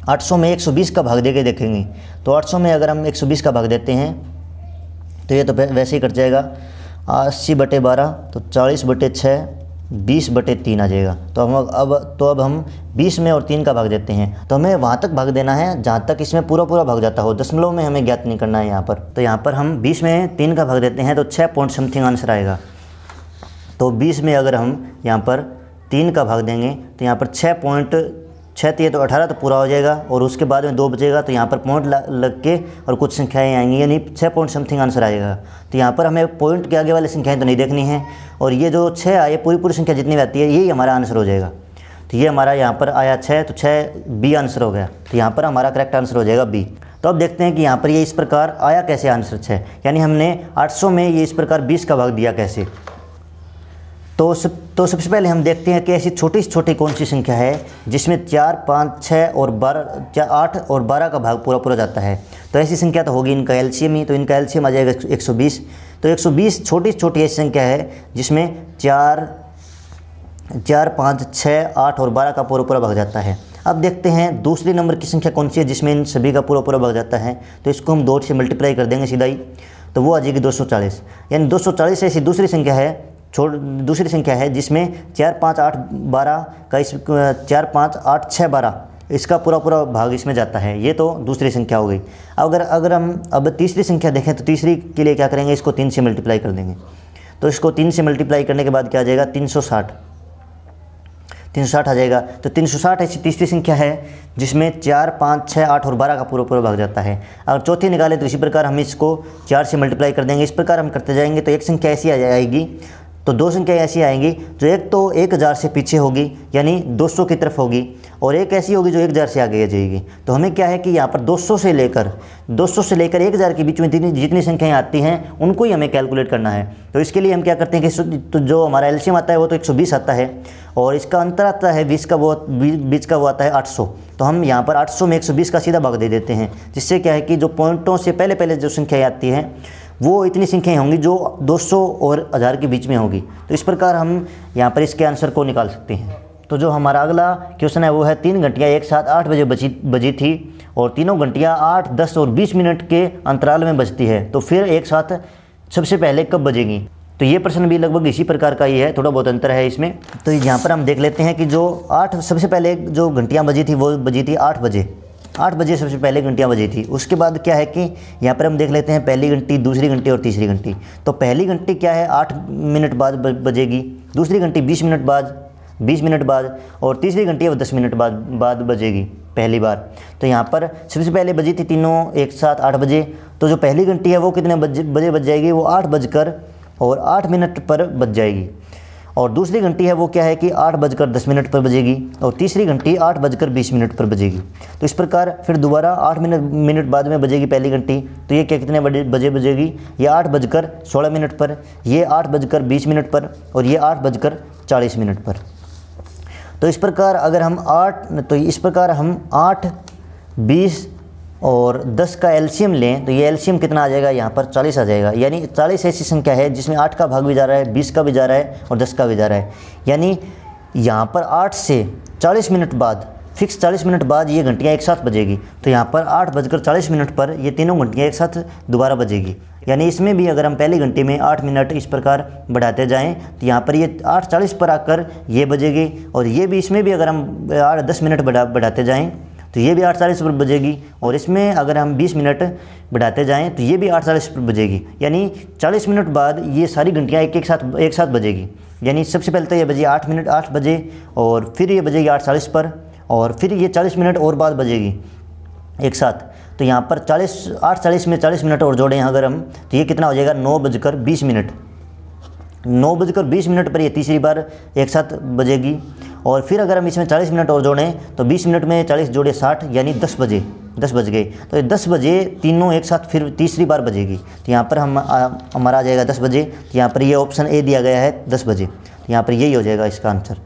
800 में 120 का भाग दे के देखेंगे तो 800 में अगर हम 120 का भाग देते हैं तो ये तो वैसे ही कट जाएगा। 80/12 तो 40/6 20/3 आ जाएगा। तो अब हम 20 में और 3 का भाग देते हैं तो हमें वहाँ तक भाग देना है जहाँ तक इसमें पूरा भाग जाता हो, दशमलव में हमें ज्ञात नहीं करना है यहाँ पर। तो यहाँ पर हम 20 में 3 का भाग देते हैं तो 6 पॉइंट समथिंग आंसर आएगा। तो 20 में अगर हम यहाँ पर 3 का भाग देंगे तो यहाँ पर 6 तो 18 तो पूरा हो जाएगा और उसके बाद में 2 बचेगा तो यहाँ पर पॉइंट लग के और कुछ संख्याएं आएंगी, यानी 6 पॉइंट समथिंग आंसर आएगा। तो यहाँ पर हमें पॉइंट के आगे वाली संख्याएं तो नहीं देखनी है और ये जो 6 आए पूरी संख्या जितनी भी आती है यही हमारा आंसर हो जाएगा। तो ये हमारा यहाँ पर आया 6 तो 6 बी आंसर हो गया। तो यहाँ पर हमारा करेक्ट आंसर हो जाएगा बी। तो अब देखते हैं कि यहाँ पर ये इस प्रकार आया कैसे आंसर 6, यानी हमने 800 में ये इस प्रकार 20 का भाग दिया कैसे। तो सबसे पहले हम देखते हैं कि ऐसी छोटी से छोटी कौन सी संख्या है जिसमें 4, 5, 6 और 8 और 12 का भाग पूरा जाता है। तो ऐसी संख्या तो होगी इनका एलसीएम ही, तो इनका एलसीएम आ जाएगा 120। तो 120 छोटी से छोटी ऐसी संख्या है जिसमें 4, 5, 6, 8 और 12 का पूरा भाग जाता है। अब देखते हैं दूसरी नंबर की संख्या कौन सी है जिसमें इन सभी का पूरा भाग जाता है। तो इसको हम 2 से मल्टीप्लाई कर देंगे सीधा ही, तो वो आ जाएगी 240। यानी 240 ऐसी दूसरी संख्या है जिसमें 4, 5, 8, 12 का 4, 5, 8, 6, 12 इसका पूरा भाग इसमें जाता है। ये तो दूसरी संख्या हो गई। अगर हम अब तीसरी संख्या देखें तो तीसरी के लिए क्या करेंगे, इसको 3 से मल्टीप्लाई कर देंगे। तो इसको 3 से मल्टीप्लाई करने के बाद क्या आ जाएगा, 360 आ जाएगा। तो 360 ऐसी तीसरी संख्या है जिसमें 4, 5, 6, 8 और 12 का पूरा भाग जाता है। अगर चौथी निकालें तो इसी प्रकार हम इसको 4 से मल्टीप्लाई कर देंगे। इस प्रकार हम करते जाएंगे तो एक संख्या ऐसी आ जाएगी, तो 2 संख्या ऐसी आएंगी जो एक तो 1000 से पीछे होगी यानी 200 की तरफ होगी, और एक ऐसी होगी जो 1000 से आगे आ जाएगी। तो हमें क्या है कि यहाँ पर 200 से लेकर 1000 के बीच में जितनी संख्याएं आती हैं उनको ही हमें कैलकुलेट करना है। तो इसके लिए हम क्या करते हैं कि तो जो हमारा एलसीएम आता है वो तो 120 आता है और इसका अंतर आता है 20 का, बीच का वो आता है 800। तो हम यहाँ पर 800 में 120 का सीधा भाग दे देते हैं, जिससे क्या है कि जो पॉइंटों से पहले जो संख्याएँ आती हैं वो इतनी संख्याएं होंगी जो 200 और 1000 के बीच में होगी। तो इस प्रकार हम यहाँ पर इसके आंसर को निकाल सकते हैं। तो जो हमारा अगला क्वेश्चन है वो है 3 घंटियाँ एक साथ 8 बजे बजी थी और तीनों घंटियाँ 8, 10 और 20 मिनट के अंतराल में बजती है, तो फिर एक साथ सबसे पहले कब बजेगी। तो ये प्रश्न भी लगभग इसी प्रकार का ही है, थोड़ा बहुत अंतर है इसमें। तो यहाँ पर हम देख लेते हैं कि जो 8 सबसे पहले जो घंटियाँ बजी थी वो बजी थी 8 बजे सबसे पहले घंटियाँ बजी थी। उसके बाद क्या है कि यहाँ पर हम देख लेते हैं पहली घंटी, दूसरी घंटी और तीसरी घंटी। तो पहली घंटी क्या है 8 मिनट बाद बजेगी, दूसरी घंटी 20 मिनट बाद और तीसरी घंटी 10 मिनट बाद बजेगी पहली बार। तो यहाँ पर सबसे पहले बजी थी तीनों एक साथ 8 बजे। तो जो पहली घंटी है वो कितने बजे बज जाएगी, वो 8:08 पर बज जाएगी। और दूसरी घंटी है वो क्या है कि 8:10 पर बजेगी और तीसरी घंटी 8:20 पर बजेगी। तो इस प्रकार फिर दोबारा 8 मिनट बाद में बजेगी पहली घंटी। तो ये क्या कितने बजे बजेगी, ये 8:16 पर, ये 8:20 पर और ये 8:40 पर। तो इस प्रकार अगर हम 8, 20 और 10 का एलसीएम लें तो ये एलसीएम कितना आ जाएगा, यहाँ पर 40 आ जाएगा। यानी 40 ऐसी संख्या है जिसमें 8 का भाग भी जा रहा है, 20 का भी जा रहा है और 10 का भी जा रहा है। यानी यहाँ पर 8 से 40 मिनट बाद, फिक्स 40 मिनट बाद ये घंटियाँ एक साथ बजेगी। तो यहाँ पर 8:40 पर ये तीनों घंटियाँ एक साथ दोबारा बजेगी। यानी इसमें भी अगर हम पहली घंटी में 8 मिनट इस प्रकार बढ़ाते जाएं तो यहाँ पर ये 8:40 पर आकर ये बजेगी और ये भी, इसमें भी अगर हम 10 मिनट बढ़ाते जाएं तो ये भी 8:40 पर बजेगी और इसमें अगर हम 20 मिनट बढ़ाते जाएं तो ये भी 8:40 पर बजेगी। यानी 40 मिनट बाद ये सारी घंटियाँ एक साथ बजेगी। यानी सबसे पहले तो ये बजी 8 बजे और फिर ये बजेगी 8:40 पर और फिर ये 40 मिनट और बाद बजेगी एक साथ। तो यहाँ पर 8:40 में 40 मिनट और जोड़ें अगर हम तो ये कितना हो जाएगा 9:20 मिनट पर ये तीसरी बार एक साथ बजेगी। और फिर अगर हम इसमें 40 मिनट और जोड़ें तो 20 मिनट में 40 जोड़े 60 यानी 10 बज गए। तो ये 10 बजे तीनों एक साथ फिर तीसरी बार बजेगी। तो यहाँ पर हमारा आ जाएगा 10 बजे। तो यहाँ पर ये ऑप्शन ए दिया गया है 10 बजे। तो यहाँ पर यही हो जाएगा इसका आंसर।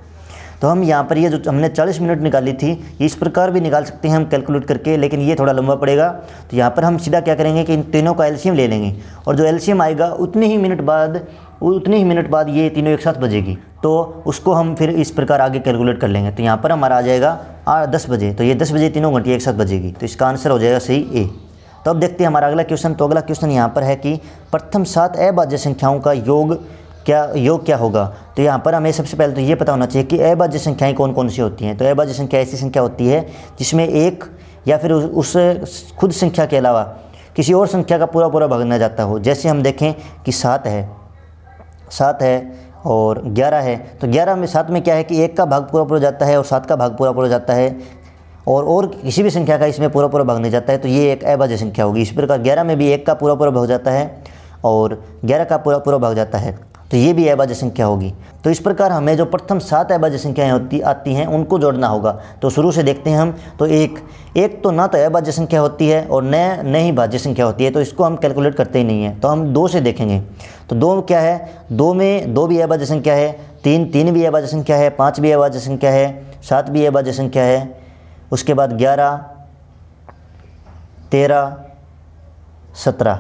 तो हम यहाँ पर ये जो हमने 40 मिनट निकाली थी इस प्रकार भी निकाल सकते हैं हम कैलकुलेट करके, लेकिन ये थोड़ा लंबा पड़ेगा। तो यहाँ पर हम सीधा क्या करेंगे कि इन तीनों का एलसीएम ले लेंगे और जो एलसीएम आएगा उतने ही मिनट बाद ये तीनों एक साथ बजेगी। तो उसको हम फिर इस प्रकार आगे कैलकुलेट कर लेंगे। तो यहाँ पर हमारा आ जाएगा 10 बजे, तो ये 10 बजे तीनों घंटी एक साथ बजेगी, तो इसका आंसर हो जाएगा सही ए। तो अब देखते हैं हमारा अगला क्वेश्चन। तो अगला क्वेश्चन यहाँ पर है कि प्रथम 7 अभाज्य संख्याओं का योग क्या होगा। तो यहाँ पर हमें सबसे पहले तो ये पता होना चाहिए कि अभाज्य संख्याएं कौन कौन सी होती हैं। तो अभाज्य संख्या ऐसी संख्या होती है जिसमें एक या फिर उस खुद संख्या के अलावा किसी और संख्या का पूरा पूरा भाग न जाता हो। जैसे हम देखें कि 7 है और 11 है, तो 11 में 7 में क्या है कि 1 का भाग पूरा पूरा जाता है और 7 का भाग पूरा पूरा जाता है, और किसी भी संख्या का इसमें पूरा पूरा भाग नहीं जाता है, तो ये एक अभाज्य संख्या होगी। इस प्रकार 11 में भी 1 का पूरा पूरा भाग जाता है और 11 का पूरा पूरा भाग जाता है, तो ये भी अभाज्य संख्या होगी। तो इस प्रकार हमें जो प्रथम 7 अभाज्य संख्याएं आती हैं उनको जोड़ना होगा। तो शुरू से देखते हैं हम। तो एक तो ना तो अभाज्य संख्या होती है और न ही भाज्य संख्या होती है, तो इसको हम कैलकुलेट करते ही नहीं है। तो हम 2 से देखेंगे। तो 2 क्या है, 2 में 2 भी अभाज्य संख्या है, 3 भी अभाज्य संख्या है, 5 भी अभाज्य संख्या है, 7 भी अभाज्य संख्या है। उसके बाद 11, 13, 17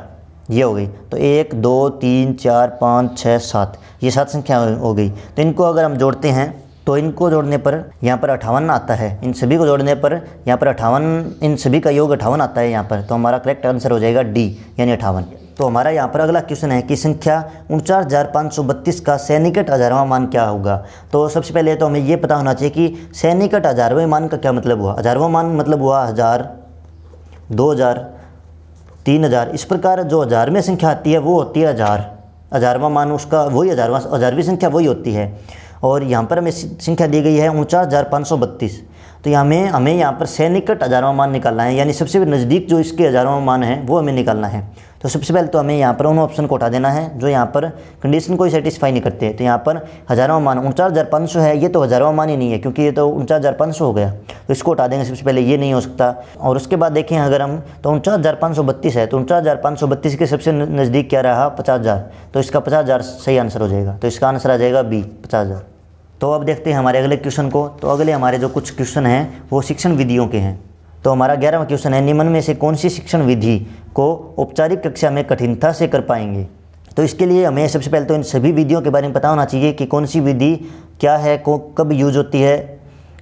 ये हो गई। तो 1 2 3 4 5 6 7 ये 7 संख्या हो गई। तो इनको अगर हम जोड़ते हैं तो इनको जोड़ने पर यहाँ पर 58 आता है। इन सभी को जोड़ने पर यहाँ पर 58, इन सभी का योग 58 आता है यहाँ पर। तो हमारा करेक्ट आंसर हो जाएगा डी यानी 58। तो हमारा यहाँ पर अगला क्वेश्चन है कि संख्या 49,532 का सैनिकट हजारवां मान क्या होगा। तो सबसे पहले तो हमें ये पता होना चाहिए कि सैनिकट हजारवें मान का क्या मतलब हुआ। हजारवां मान मतलब हुआ 1000, 2000, 3000। इस प्रकार जो हजारवें संख्या आती है वो होती है 1000। हजारवां मान उसका वही हजारवीं संख्या वही होती है। और यहाँ पर हमें संख्या दी गई है 49,532। तो हमें यहाँ पर सैनिकट हजारवां मान निकालना है, यानी सबसे नज़दीक जो इसके हजारवां मान है वो हमें निकालना है। तो सबसे पहले तो हमें यहाँ पर उन ऑप्शन को हटा देना है जो यहाँ पर कंडीशन को ही सेटिस्फाई नहीं करते। तो यहाँ पर हजारवां मान 49,500 है, ये तो हजारवां मान ही नहीं है क्योंकि ये तो 49,500 हो गया। तो इसको हटा देंगे सबसे पहले, ये नहीं हो सकता। और उसके बाद देखें अगर हम तो 49,532 है, तो 49,532 के सबसे नज़दीक क्या रहा 50,000। तो इसका 50,000 सही आंसर हो जाएगा। तो इसका आंसर आ जाएगा बी 50,000। तो अब देखते हैं हमारे अगले क्वेश्चन को। तो अगले हमारे जो कुछ क्वेश्चन हैं वो शिक्षण विधियों के हैं। तो हमारा 11वां क्वेश्चन है, निम्न में से कौन सी शिक्षण विधि को औपचारिक कक्षा में कठिनता से कर पाएंगे। तो इसके लिए हमें सबसे पहले तो इन सभी विधियों के बारे में पता होना चाहिए कि कौन सी विधि क्या है, कब यूज होती है,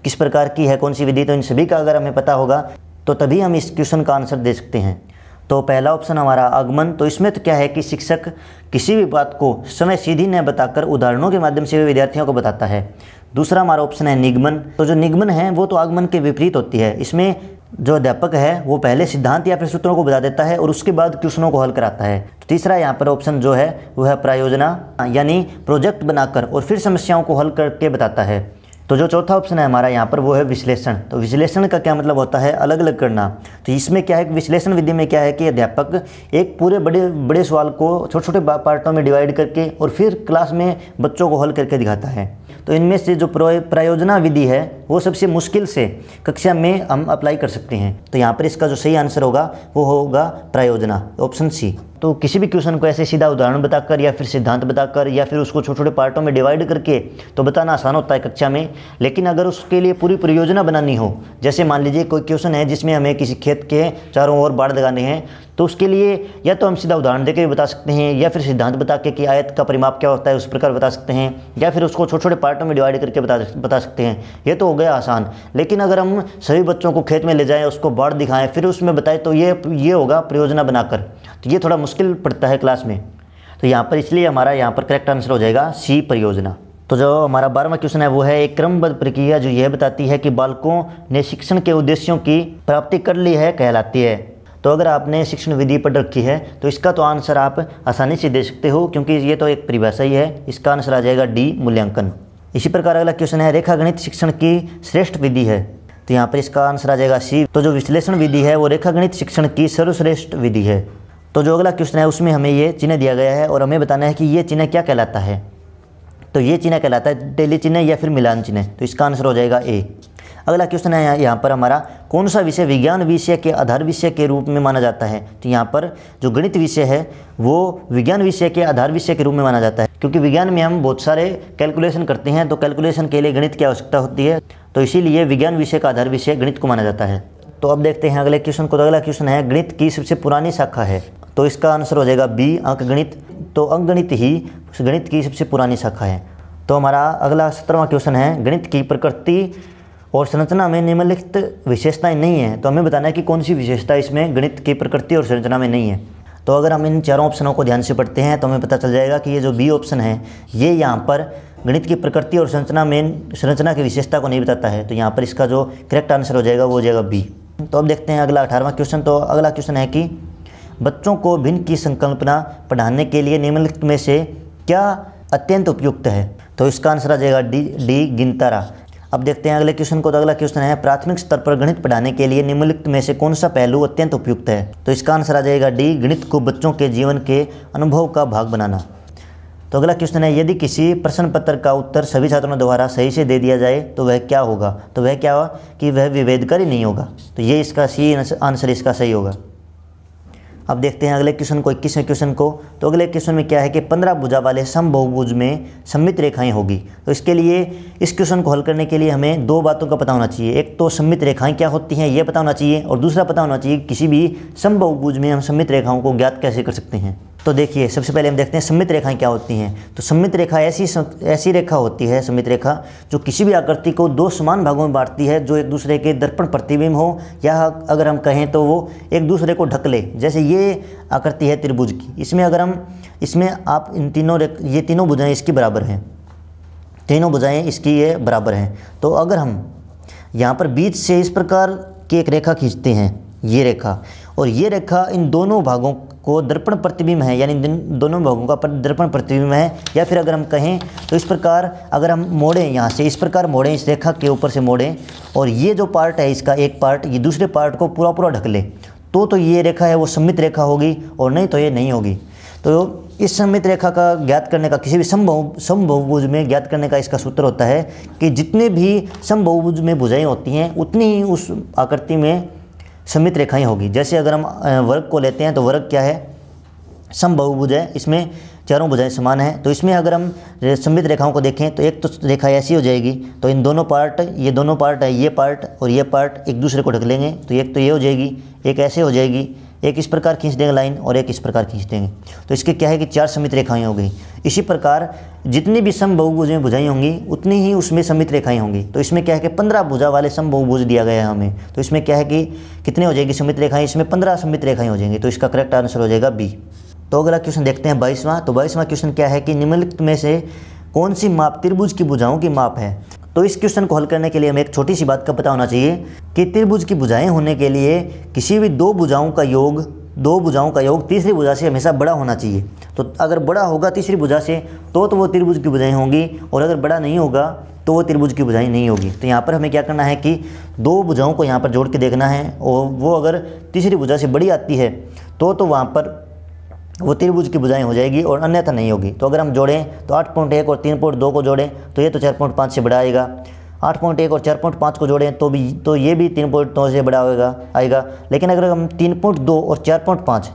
किस प्रकार की है कौन सी विधि। तो इन सभी का अगर हमें पता होगा तो तभी हम इस क्वेश्चन का आंसर दे सकते हैं। तो पहला ऑप्शन हमारा आगमन। तो इसमें तो क्या है कि शिक्षक किसी भी बात को समय सीधी न बताकर उदाहरणों के माध्यम से विद्यार्थियों को बताता है। दूसरा हमारा ऑप्शन है निगमन। तो जो निगमन है वो तो आगमन के विपरीत होती है। इसमें जो अध्यापक है वो पहले सिद्धांत या फिर सूत्रों को बता देता है और उसके बाद क्वेश्चनों को हल कराता है। तो तीसरा यहाँ पर ऑप्शन जो है वो है प्रायोजना, यानी प्रोजेक्ट बनाकर और फिर समस्याओं को हल करके बताता है। तो जो चौथा ऑप्शन है हमारा यहाँ पर वो है विश्लेषण। तो विश्लेषण का क्या मतलब होता है, अलग अलग करना। तो इसमें क्या है कि विश्लेषण विधि में क्या है कि अध्यापक एक पूरे बड़े सवाल को छोटे छोटे पार्टों में डिवाइड करके और फिर क्लास में बच्चों को हल करके दिखाता है। तो इनमें से जो प्रायोजना विधि है वो सबसे मुश्किल से कक्षा में हम अप्लाई कर सकते हैं। तो यहाँ पर इसका जो सही आंसर होगा वो होगा प्रायोजना, ऑप्शन सी। तो किसी भी क्वेश्चन को ऐसे सीधा उदाहरण बताकर या फिर सिद्धांत बताकर या फिर उसको छोटे छोटे पार्टों में डिवाइड करके तो बताना आसान होता है कक्षा में। लेकिन अगर उसके लिए पूरी परियोजना बनानी हो, जैसे मान लीजिए कोई क्वेश्चन है जिसमें हमें किसी खेत के चारों ओर बाड़ लगाने हैं, तो उसके लिए या तो हम सीधा उदाहरण देकर बता सकते हैं या फिर सिद्धांत बता के कि आयत का परिमाप क्या होता है उस प्रकार बता सकते हैं, या फिर उसको छोटे छोटे पार्टों में डिवाइड करके बता सकते हैं। ये तो हो गया आसान। लेकिन अगर हम सभी बच्चों को खेत में ले जाएं, उसको बाढ़ दिखाएं, फिर उसमें बताएं, तो ये होगा परियोजना बनाकर। तो ये थोड़ा मुश्किल पड़ता है क्लास में। तो यहाँ पर इसलिए हमारा यहाँ पर करेक्ट आंसर हो जाएगा सी, परियोजना। तो जो हमारा 12वां क्वेश्चन है वो है एक क्रमबद्ध प्रक्रिया जो यह बताती है कि बालकों ने शिक्षण के उद्देश्यों की प्राप्ति कर ली है कहलाती है। तो अगर आपने शिक्षण विधि पढ़ रखी है तो इसका तो आंसर आप आसानी से दे सकते हो क्योंकि ये तो एक परिभाषा ही है। इसका आंसर आ जाएगा डी, मूल्यांकन। इसी प्रकार अगला क्वेश्चन है रेखागणित शिक्षण की श्रेष्ठ विधि है। तो यहाँ पर इसका आंसर आ जाएगा सी। तो जो विश्लेषण विधि है वो रेखागणित शिक्षण की सर्वश्रेष्ठ विधि है। तो जो अगला क्वेश्चन है उसमें हमें ये चिन्ह दिया गया है और हमें बताना है कि ये चिन्ह क्या कहलाता है। तो ये चिन्ह कहलाता है टेली चिन्ह या फिर मिलान चिन्ह। तो इसका आंसर हो जाएगा ए। अगला क्वेश्चन है यहाँ पर हमारा कौन सा विषय विज्ञान विषय के आधार विषय के रूप में माना जाता है। तो यहाँ पर जो गणित विषय है वो विज्ञान विषय के आधार विषय के रूप में माना जाता है क्योंकि विज्ञान में हम बहुत सारे कैलकुलेशन करते हैं, तो कैलकुलेशन के लिए गणित की आवश्यकता होती है। तो इसीलिए विज्ञान विषय का आधार विषय गणित को माना जाता है। तो अब देखते हैं अगले क्वेश्चन को। तो अगला क्वेश्चन है गणित की सबसे पुरानी शाखा है। तो इसका आंसर हो जाएगा बी, अंकगणित। तो अंकगणित ही गणित की सबसे पुरानी शाखा है। तो हमारा अगला 17वां क्वेश्चन है गणित की प्रकृति और संरचना में निम्नलिखित विशेषताएं नहीं है, तो हमें बताना है कि कौन सी विशेषता इसमें गणित की प्रकृति और संरचना में नहीं है। तो अगर हम इन चारों ऑप्शनों को ध्यान से पढ़ते हैं तो हमें पता चल जाएगा कि ये जो बी ऑप्शन है ये यहाँ पर गणित की प्रकृति और संरचना की विशेषता को नहीं बताता है। तो यहाँ पर इसका जो करेक्ट आंसर हो जाएगा वो हो जाएगा बी। तो अब देखते हैं अगला 18वां क्वेश्चन। तो अगला क्वेश्चन है कि बच्चों को भिन्न की संकल्पना पढ़ाने के लिए निम्नलिखित में से क्या अत्यंत उपयुक्त है। तो इसका आंसर आ जाएगा डी गिनतारा। अब देखते हैं अगले क्वेश्चन को। तो अगला क्वेश्चन है प्राथमिक स्तर पर गणित पढ़ाने के लिए निम्नलिखित में से कौन सा पहलू अत्यंत उपयुक्त है। तो इसका आंसर आ जाएगा डी गणित को बच्चों के जीवन के अनुभव का भाग बनाना। तो अगला क्वेश्चन है यदि किसी प्रश्न पत्र का उत्तर सभी छात्रों द्वारा सही से दे दिया जाए तो वह क्या होगा। तो वह क्या होगा कि वह विभेदकारी नहीं होगा। तो ये इसका सी आंसर इसका सही होगा। अब देखते हैं अगले क्वेश्चन को, 21वें क्वेश्चन को। तो अगले क्वेश्चन में क्या है कि 15 भुजा वाले समबहुभुज में सममित रेखाएं होगी। तो इसके लिए इस क्वेश्चन को हल करने के लिए हमें दो बातों का पता होना चाहिए। एक तो सममित रेखाएं क्या होती हैं ये पता होना चाहिए, और दूसरा पता होना चाहिए किसी भी समबहुभुज में हम सममित रेखाओं को ज्ञात कैसे कर सकते हैं। तो देखिए सबसे पहले हम देखते हैं सममित रेखाएं क्या होती हैं। तो सममित रेखा ऐसी रेखा होती है, सममित रेखा जो किसी भी आकृति को दो समान भागों में बांटती है, जो एक दूसरे के दर्पण प्रतिबिंब हो, या अगर हम कहें तो वो एक दूसरे को ढक ले। जैसे ये आकृति है त्रिभुज की, इसमें आप ये तीनों भुजाएं इसकी बराबर हैं, तीनों भुजाएं इसकी ये बराबर हैं। तो अगर हम यहाँ पर बीच से इस प्रकार की एक रेखा खींचते हैं, ये रेखा, और ये रेखा इन दोनों भागों को दर्पण प्रतिबिंब है, यानी दोनों भागों का दर्पण प्रतिबिंब है। या फिर अगर हम कहें तो इस प्रकार अगर हम मोड़ें, यहाँ से इस प्रकार मोड़ें, इस रेखा के ऊपर से मोड़ें, और ये जो पार्ट है इसका एक पार्ट ये दूसरे पार्ट को पूरा ढक ले, तो ये रेखा है वो सममित रेखा होगी, और नहीं तो ये नहीं होगी। तो इस सममित रेखा का ज्ञात करने का, किसी भी समबहुभुज में ज्ञात करने का इसका सूत्र होता है कि जितने भी समबहुभुज में भुजाएं होती हैं उतनी ही उस आकृति में सममित रेखाएं होगी। जैसे अगर हम वर्ग को लेते हैं तो वर्ग क्या है, समबहुभुज है, इसमें चारों भुजाएं समान हैं। तो इसमें अगर हम सममित रेखाओं को देखें तो एक तो रेखा ऐसी हो जाएगी, तो इन दोनों पार्ट, ये दोनों पार्ट है, ये पार्ट और ये पार्ट एक दूसरे को ढक लेंगे। तो एक तो ये हो जाएगी, एक ऐसे हो जाएगी, एक इस प्रकार खींच देंगे लाइन, और एक इस प्रकार खींच देंगे। तो इसके क्या है कि 4 सममित रेखाएं हो गई। इसी प्रकार जितनी भी समबहुभुज में भुजाएं होंगी उतनी ही उसमें सममित रेखाएं होंगी। तो इसमें क्या है कि 15 भुजा वाले समबहुभुज दिया गया है हमें। तो इसमें क्या है कि कितने हो जाएगी सममित रेखाएं, इसमें 15 सममित रेखाएं हो जाएंगी। तो इसका करेक्ट आंसर हो जाएगा बी। तो अगला क्वेश्चन देखते हैं 22वां। तो 22वां क्वेश्चन क्या है कि निम्नलिखित में से कौन सी माप त्रिभुज की भुजाओं की माप है। तो इस क्वेश्चन को हल करने के लिए हमें एक छोटी सी बात का पता होना चाहिए कि त्रिभुज की भुजाएं होने के लिए किसी भी दो भुजाओं का योग तीसरी भुजा से हमेशा बड़ा होना चाहिए। तो अगर बड़ा होगा तीसरी भुजा से तो वो त्रिभुज की भुजाएं होंगी, और अगर बड़ा नहीं होगा तो वो त्रिभुज की भुजाएं नहीं होगी। तो यहाँ पर हमें क्या करना है कि दो भुजाओं को यहाँ पर जोड़ के देखना है, और वो अगर तीसरी भुजा से बड़ी आती है तो वहाँ पर वो त्रिभुज की भुजाएं हो जाएगी, और अन्यथा नहीं होगी। तो अगर हम जोड़ें तो 8.1 और 3.2 को जोड़ें तो ये तो 4.5 से बड़ा आएगा। 8.1 और 4.5 को जोड़ें तो ये भी 3.9 से बड़ा आएगा। लेकिन अगर हम 3.2 और 4.5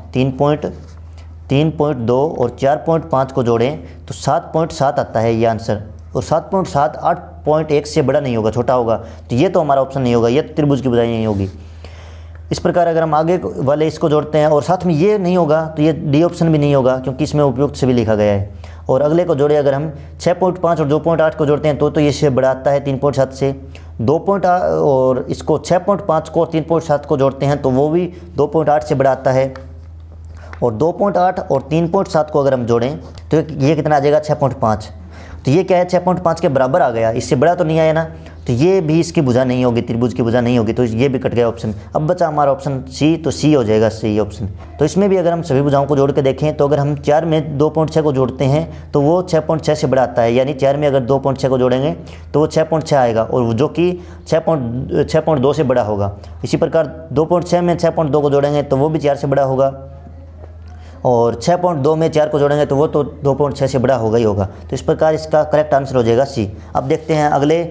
3.2 और 4.5 को जोड़ें तो 7.7 आता है ये आंसर, और 7.7 8.1 से बड़ा नहीं होगा, छोटा होगा। तो ये तो हमारा ऑप्शन नहीं होगा, ये तो त्रिभुज की भुजाएं नहीं होगी। इस प्रकार अगर हम आगे वाले इसको जोड़ते हैं और साथ में ये नहीं होगा तो ये डी ऑप्शन भी नहीं होगा, क्योंकि इसमें उपयुक्त से भी लिखा गया है। और अगले को जोड़े अगर हम 6.5 और 2.8 को जोड़ते हैं तो ये से बड़ा आता है 3.7 से। 2.8 और इसको 6.5 को और 3.7 को जोड़ते हैं तो वो भी 2.8 से बड़ा आता है। और 2.8 और 3.7 को अगर हम जोड़ें तो ये कितना आ जाएगा 6.5। तो ये क्या है 6.5 के बराबर आ गया, इससे बड़ा तो नहीं आया ना। तो ये भी इसकी भुजा नहीं होगी, त्रिभुज की भुजा नहीं होगी, तो ये भी कट गया ऑप्शन। अब बचा हमारा ऑप्शन सी, तो सी हो जाएगा सही ऑप्शन। तो इसमें भी अगर हम सभी भुजाओं को जोड़ के देखें तो अगर हम 4 में 2.6 को जोड़ते हैं तो वो 6.6 से बड़ा आता है, यानी 4 में अगर 2.6 को जोड़ेंगे तो वो 6.6 आएगा, और जो कि 6.2 से बड़ा होगा। इसी प्रकार 2.6 में 6.2 को जोड़ेंगे तो वो भी 4 से बड़ा होगा, और 6.2 में 4 को जोड़ेंगे तो वो तो 2.6 से बड़ा होगा ही होगा। तो इस प्रकार इसका करेक्ट आंसर हो जाएगा सी। अब देखते हैं अगले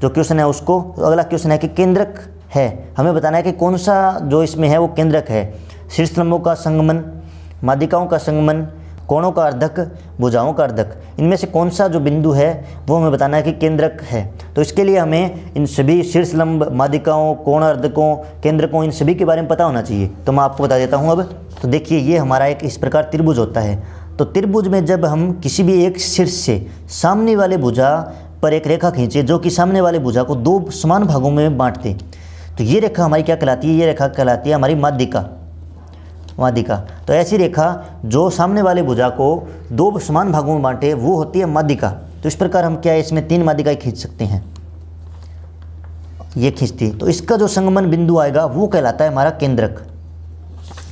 जो क्वेश्चन है उसको। अगला क्वेश्चन है कि केंद्रक है, हमें बताना है कि कौन सा जो इसमें है वो केंद्रक है। शीर्षस्तंभों का संगमन, माध्यिकाओं का संगमन, कोणों का अर्धक, भुजाओं का अर्धक, इनमें से कौन सा जो बिंदु है वो हमें बताना है कि केंद्रक है। तो इसके लिए हमें इन सभी शीर्षलंब, माध्यिकाओं, कोण अर्धकों, केंद्रकों, इन सभी के बारे में पता होना चाहिए। तो मैं आपको बता देता हूँ। अब तो देखिए ये हमारा एक इस प्रकार त्रिभुज होता है। तो त्रिभुज में जब हम किसी भी एक शीर्ष से सामने वाले भुजा पर एक रेखा खींचे जो कि सामने वाले भुजा को दो समान भागों में बांट दे। तो ये रेखा हमारी क्या कहलाती है? ये रेखा कहलाती है हमारी माध्यिका। माध्यिका। तो ऐसी रेखा जो सामने वाले भुजा को दो समान भागों में बांटे वो होती है माध्यिका। तो इस प्रकार हम क्या है, इसमें 3 माध्यिकाएं खींच सकते हैं। ये खींचती, तो इसका जो संगमन बिंदु आएगा वो कहलाता है हमारा केंद्रक।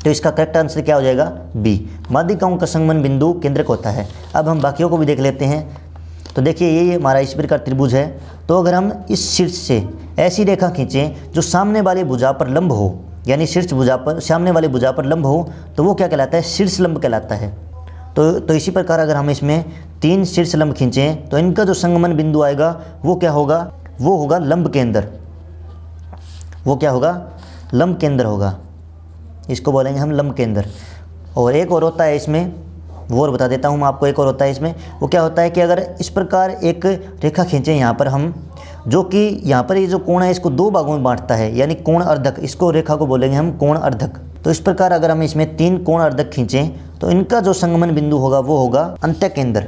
तो इसका करेक्ट आंसर क्या हो जाएगा? बी। माध्यिकाओं का संगमन बिंदु केंद्रक होता है। अब हम बाकियों को भी देख लेते हैं। तो देखिए ये हमारा इस प्रकार त्रिभुज है। तो अगर हम इस शीर्ष से ऐसी रेखा खींचें जो सामने वाले भुजा पर लंब हो, यानी शीर्ष भुजा पर, सामने वाले भुजा पर लंब हो, तो वो क्या कहलाता है? शीर्ष लंब कहलाता है। तो इसी प्रकार अगर हम इसमें 3 शीर्ष लंब खींचें तो इनका जो संगमन बिंदु आएगा वो क्या होगा? वो होगा लंब के अंदर। वो क्या होगा? लंब के अंदर होगा। इसको बोलेंगे हम लंब के अंदर। और एक और होता है इसमें, वो और बता देता हूँ मैं आपको। एक और होता है इसमें, वो क्या होता है कि अगर इस प्रकार एक रेखा खींचें यहाँ पर हम, जो कि यहाँ पर ये जो कोण है इसको 2 भागों में बांटता है, यानी कोण अर्धक, इसको रेखा को बोलेंगे हम कोण अर्धक। तो इस प्रकार अगर हम इसमें 3 कोण अर्धक खींचें तो इनका जो संगमन बिंदु होगा वो होगा अंत्य केंद्र।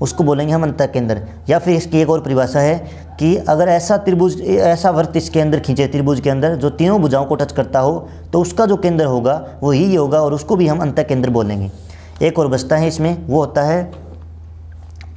उसको बोलेंगे हम अंत्य केंद्र। या फिर इसकी एक और परिभाषा है कि अगर ऐसा त्रिभुज, ऐसा वृत्त इसके अंदर खींचे, त्रिभुज के अंदर जो तीनों भुजाओं को टच करता हो, तो उसका जो केंद्र होगा वो ही होगा और उसको भी हम अंत्य केंद्र बोलेंगे। एक और बचता है इसमें, वो होता है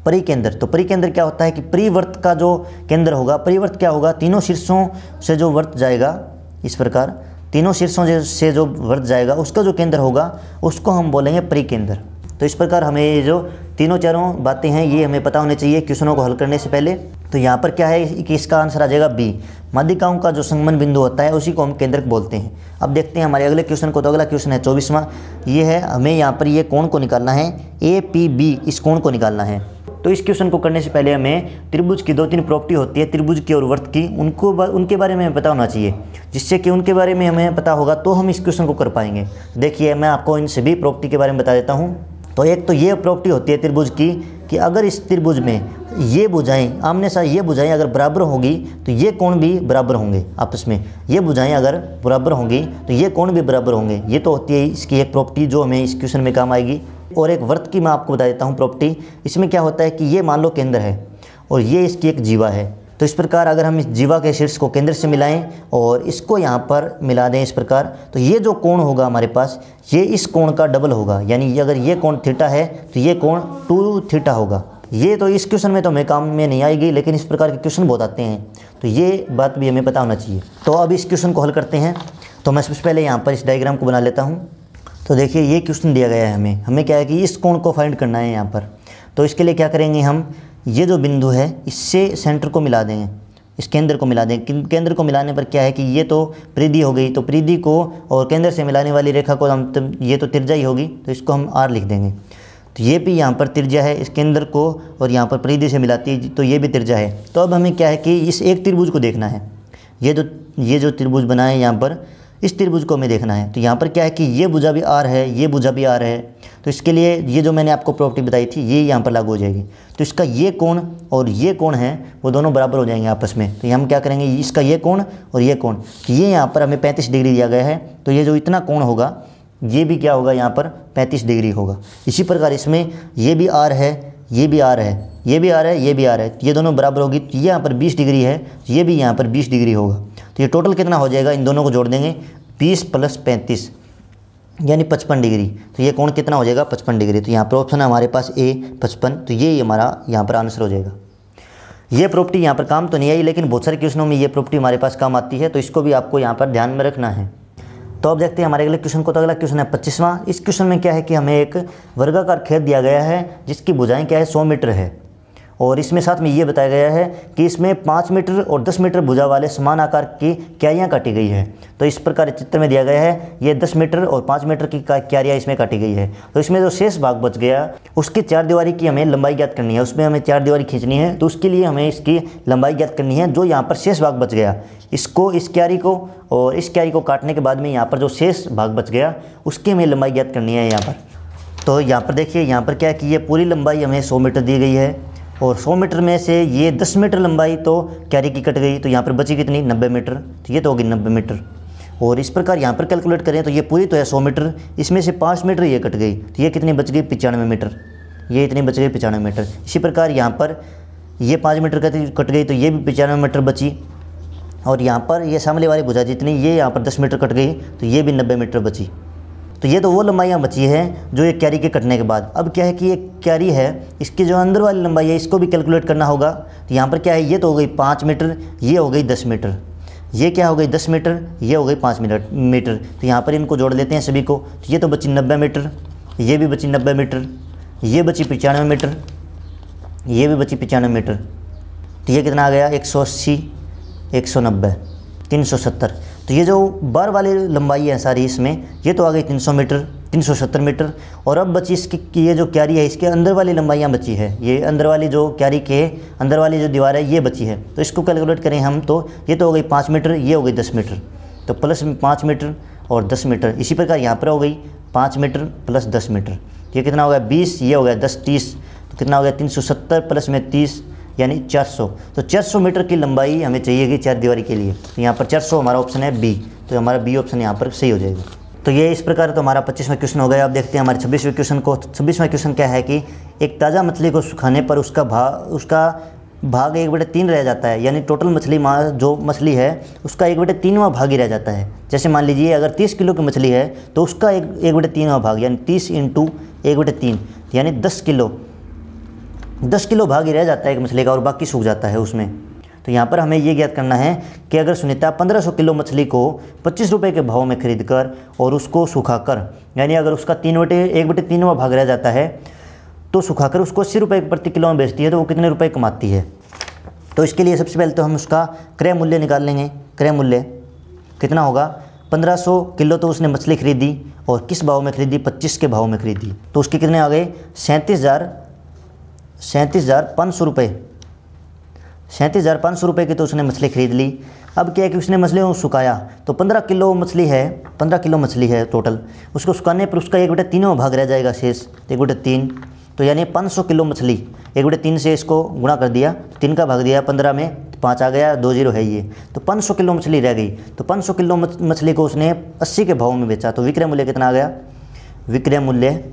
परिकेंद्र। तो परिकेंद्र क्या होता है कि परिवर्त का जो केंद्र होगा, परिवर्त क्या होगा? तीनों शीर्षों से जो वर्त जाएगा, इस प्रकार तीनों शीर्षों से जो वर्त जाएगा उसका जो केंद्र होगा उसको हम बोलेंगे परिकेंद्र। तो इस प्रकार हमें ये जो तीनों चारों बातें हैं ये हमें पता होनी चाहिए क्वेश्चनों को हल करने से पहले। तो यहाँ पर क्या है कि इसका आंसर आ जाएगा बी। माध्यिकाओं का जो संगमन बिंदु होता है उसी को हम केंद्रक बोलते हैं। अब देखते हैं हमारे अगले क्वेश्चन को। तो अगला क्वेश्चन है 24वां। ये है, हमें यहाँ पर ये कोण को निकालना है, APB, इस कोण को निकालना है। तो इस क्वेश्चन को करने से पहले हमें त्रिभुज की 2-3 प्रॉपर्टी होती है त्रिभुज की और वृत्त की, उनके बारे में पता होना चाहिए, जिससे कि उनके बारे में हमें पता होगा तो हम इस क्वेश्चन को कर पाएंगे। देखिए मैं आपको इन सभी प्रॉपर्टी के बारे में बता देता हूँ। तो एक तो ये प्रॉपर्टी होती है त्रिभुज की कि अगर इस त्रिभुज में ये भुजाएं आमने सामने, ये भुजाएं अगर बराबर होंगी तो ये कोण भी बराबर होंगे आपस में। ये भुजाएं अगर बराबर होंगी तो ये कोण भी बराबर होंगे। ये तो होती है इसकी एक प्रॉपर्टी जो हमें इस क्वेश्चन में काम आएगी। और एक वृत्त की मैं आपको बता देता हूँ प्रॉपर्टी। इसमें क्या होता है कि ये मान लो केंद्र है और ये इसकी एक जीवा है। तो इस प्रकार अगर हम इस जीवा के शीर्ष को केंद्र से मिलाएं और इसको यहाँ पर मिला दें इस प्रकार, तो ये जो कोण होगा हमारे पास, ये इस कोण का डबल होगा। यानी अगर ये कोण थीटा है तो ये कोण 2 थीटा होगा। ये तो इस क्वेश्चन में तो हमें काम में नहीं आएगी, लेकिन इस प्रकार के क्वेश्चन बहुत आते हैं, तो ये बात भी हमें पता होना चाहिए। तो अब इस क्वेश्चन को हल करते हैं। तो मैं सबसे पहले यहाँ पर इस डायग्राम को बना लेता हूँ। तो देखिए ये क्वेश्चन दिया गया है हमें क्या है कि इस कोण को फाइंड करना है यहाँ पर। तो इसके लिए क्या करेंगे हम, ये जो बिंदु है इससे सेंटर को मिला देंगे, इस केंद्र को मिला दें। केंद्र को मिलाने पर क्या है कि ये तो परिधि हो गई, तो परिधि को और केंद्र से मिलाने वाली रेखा को हम, ये तो त्रिज्या ही होगी, तो इसको हम R लिख देंगे। तो ये भी यहाँ पर त्रिज्या है इस केंद्र को, और यहाँ पर परिधि से मिलाती है तो ये भी त्रिज्या है। तो अब हमें क्या है कि इस एक त्रिभुज को देखना है। ये जो त्रिभुज बना है यहाँ पर, इस त्रिभुज को हमें देखना है। तो यहाँ पर क्या है कि ये भुजा भी R है, ये भुजा भी R है। तो इसके लिए ये जो मैंने आपको प्रॉपर्टी बताई थी ये यहाँ पर लागू हो जाएगी। तो इसका ये कोण और ये कोण है वो दोनों बराबर हो जाएंगे आपस में। तो हम क्या करेंगे, इसका ये कोण और ये कोण, तो ये यहाँ पर हमें 35 डिग्री दिया गया है, तो ये जो इतना कोण होगा ये भी क्या होगा, यहाँ पर 35 डिग्री होगा। इसी प्रकार इसमें ये भी R है, ये भी R है, ये भी R है, ये भी R है, ये दोनों बराबर होगी। तो ये यहाँ पर 20 डिग्री है, ये भी यहाँ पर 20 डिग्री होगा। तो ये टोटल कितना हो जाएगा, इन दोनों को जोड़ देंगे, 20 + 35 यानी 55 डिग्री। तो ये कोण कितना हो जाएगा, 55 डिग्री। तो यहाँ पर ऑप्शन है हमारे पास A 55। तो ये हमारा यहाँ पर आंसर हो जाएगा। ये प्रॉपर्टी यहाँ पर काम तो नहीं आई, लेकिन बहुत सारे क्वेश्चनों में ये प्रॉपर्टी हमारे पास काम आती है, तो इसको भी आपको यहाँ पर ध्यान में रखना है। तो अब देखते हैं हमारे अगले क्वेश्चन को। तो अगला क्वेश्चन है 25वां। इस क्वेश्चन में क्या है कि हमें एक वर्गाकार खेत दिया गया है जिसकी भुजाएं क्या है, 100 मीटर है, और इसमें साथ में ये बताया गया है कि इसमें 5 मीटर और 10 मीटर भुजा वाले समान आकार की क्यारियाँ काटी गई है। तो इस प्रकार चित्र में दिया गया है, ये 10 मीटर और 5 मीटर की क्यारियाँ इसमें काटी गई है। तो इसमें जो शेष भाग बच गया उसकी 4 दीवारी की हमें लंबाई ज्ञात करनी है। उसमें हमें 4 दीवारी खींचनी है, तो उसके लिए हमें इसकी लंबाई ज्ञात करनी है। जो यहाँ पर शेष भाग बच गया, इसको, इस क्यारी को और इस क्यारी को काटने के बाद में यहाँ पर जो शेष भाग बच गया उसकी हमें लंबाई ज्ञात करनी है यहाँ पर। तो यहाँ पर देखिए, यहाँ पर क्या है कि ये पूरी लंबाई हमें 100 मीटर दी गई है, और 100 मीटर में से ये 10 मीटर लंबाई तो क्यारी की कट गई, तो यहाँ पर बची कितनी, 90 मीटर। तो ये तो होगी 90 मीटर। और इस प्रकार यहाँ पर कैलकुलेट करें तो ये पूरी तो है 100 मीटर, इसमें से 5 मीटर ये कट गई, तो ये कितनी बच गई, 95 मीटर। ये इतनी बच गई 95 मीटर। इसी प्रकार यहाँ पर ये 5 मीटर कट गई तो ये भी 95 मीटर बची। और यहाँ पर ये सामने वाली भुजा जितनी, ये यहाँ पर 10 मीटर कट गई तो ये भी 90 मीटर बची। तो ये तो वो लंबाइयाँ बची हैं जो एक क्यारी के कटने के बाद। अब क्या है कि एक क्यारी है, इसकी जो अंदर वाली लंबाई है इसको भी कैलकुलेट करना होगा। तो यहाँ पर क्या है, ये तो हो गई 5 मीटर, ये हो गई 10 मीटर, ये क्या हो गई 10 मीटर, ये हो गई 5 मीटर। तो यहाँ पर इनको जोड़ लेते हैं सभी को। तो ये तो बची 90 मीटर, ये भी बची 90 मीटर, ये बची 95 मीटर, ये भी बची 95 मीटर। तो ये कितना आ गया 180, 190, 370। तो ये जो बार वाली लंबाई है सारी इसमें, ये तो आ गई 300 मीटर, 370 मीटर। और अब बची इसकी ये जो क्यारी है इसके अंदर वाली लंबाइयाँ बची है, ये अंदर वाली जो क्यारी के अंदर वाली जो दीवार है ये बची है। तो इसको कैलकुलेट करें हम तो ये तो हो गई 5 मीटर, ये हो गई 10 मीटर, तो प्लस 5 मीटर और 10 मीटर। इसी प्रकार यहाँ पर हो गई 5 मीटर प्लस 10 मीटर, ये कितना हो गया 20, ये हो गया 10, 30, तो कितना हो गया 370 प्लस में 30 यानी 400। तो 400 मीटर की लंबाई हमें चाहिएगी चार दीवारी के लिए। तो यहाँ पर 400 हमारा ऑप्शन है बी, तो हमारा बी ऑप्शन यहाँ पर सही हो जाएगा। तो ये इस प्रकार तो हमारा 25वां क्वेश्चन हो गया। अब देखते हैं हमारे 26वें क्वेश्चन को। 26वां क्वेश्चन क्या है कि एक ताज़ा मछली को सुखाने पर उसका भाग 1/3 रह जाता है, यानी टोटल मछली जो मछली है उसका 1/3वां भाग ही रह जाता है। जैसे मान लीजिए अगर 30 किलो की मछली है तो उसका 1/3वां भाग यानी 30 × 1/3 यानी 10 किलो भाग ही रह जाता है एक मछली का, और बाकी सूख जाता है उसमें। तो यहाँ पर हमें ये ज्ञात करना है कि अगर सुनीता 1500 किलो मछली को 25 रुपये के भाव में खरीद कर और उसको सुखाकर, यानी अगर उसका 1/3वां भाग रह जाता है तो सुखाकर उसको 80 रुपये प्रति किलो में बेचती है, तो वो कितने रुपए कमाती है। तो इसके लिए सबसे पहले तो हम उसका क्रय मूल्य निकाल लेंगे। क्रय मूल्य कितना होगा, 1500 किलो तो उसने मछली खरीदी और किस भाव में खरीदी, 25 के भाव में खरीदी, तो उसके कितने आ गए 37,500 रुपये। 37,500 रुपये की तो उसने मछली खरीद ली। अब क्या है कि उसने मछली को सुखाया, तो 15 किलो मछली है टोटल, उसको सुखाने पर उसका 1/3वां भाग रह जाएगा शेष, 1/3। तो यानी 500 किलो मछली 1/3 से इसको गुणा कर दिया, 3 का भाग दिया 15 में, 5 आ गया, 2 0 है ये, तो 500 किलो मछली रह गई। तो 500 किलो मछली को उसने 80 के भाव में बेचा, तो विक्रय मूल्य कितना आ गया, विक्रय मूल्य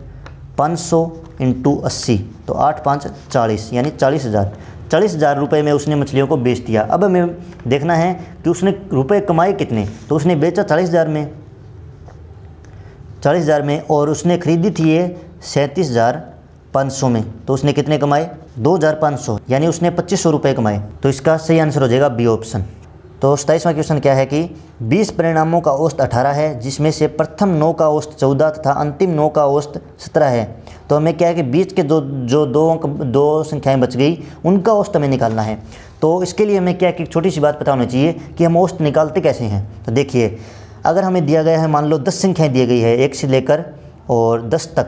500 × 80, तो 8 5 40 यानी 40,000 रुपये में उसने मछलियों को बेच दिया। अब हमें देखना है कि उसने रुपए कमाए कितने, तो उसने बेचा 40,000 में और उसने खरीदी थी ये 37,500 में, तो उसने कितने कमाए 2,500, यानी उसने 2500 रुपये कमाए। तो इसका सही आंसर हो जाएगा बी ऑप्शन। तो 27वां क्वेश्चन क्या है कि 20 परिणामों का औसत 18 है, जिसमें से प्रथम 9 का औसत 14 तथा अंतिम 9 का औसत 17 है। तो हमें क्या है कि बीच के दो संख्याएं बच गई, उनका औसत हमें निकालना है। तो इसके लिए हमें क्या है कि छोटी सी बात पता होनी चाहिए कि हम औसत निकालते कैसे हैं। तो देखिए, अगर हमें दिया गया है, मान लो 10 संख्याएँ दी गई है 1 से लेकर और 10 तक,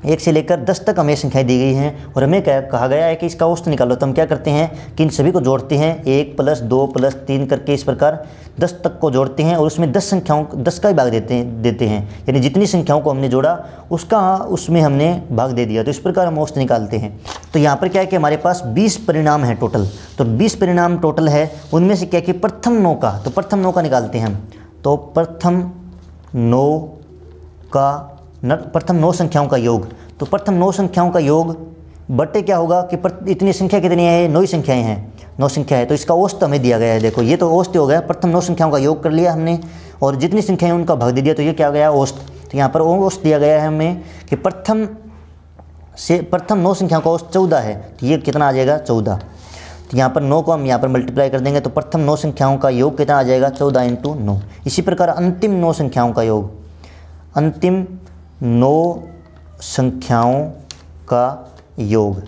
1 से लेकर 10 तक हमें संख्याएँ दी गई हैं और हमें क्या कहा गया है कि इसका औसत निकालो। तो हम क्या करते हैं कि इन सभी को जोड़ते हैं, 1 + 2 + 3 करके इस प्रकार 10 तक को जोड़ते हैं और उसमें 10 का ही भाग देते हैं, यानी जितनी संख्याओं को हमने जोड़ा उसमें हमने भाग दे दिया। तो इस प्रकार हम औसत निकालते हैं। तो यहाँ पर क्या है कि हमारे पास 20 परिणाम हैं टोटल, तो 20 परिणाम टोटल है, उनमें से क्या है कि प्रथम 9 का, तो प्रथम 9 का निकालते हैं हम। तो प्रथम 9 संख्याओं का योग, तो प्रथम 9 संख्याओं का योग बटे क्या होगा कि इतनी संख्या कितनी है, 9 संख्याएं हैं, 9 संख्या है, तो इसका औसत हमें दिया गया है। देखो ये तो औसत हो गया, प्रथम 9 संख्याओं का योग कर लिया हमने और जितनी संख्याएं उनका भाग दे दिया, तो ये क्या गया औसत। तो यहाँ पर औसत दिया गया है हमें कि प्रथम 9 संख्याओं का औसत 14 है, तो ये कितना आ जाएगा 14। तो यहाँ पर 9 को हम यहाँ पर मल्टीप्लाई कर देंगे, तो प्रथम 9 संख्याओं का योग कितना आ जाएगा 14 × 9। इसी प्रकार अंतिम 9 संख्याओं का योग, अंतिम 9 संख्याओं का योग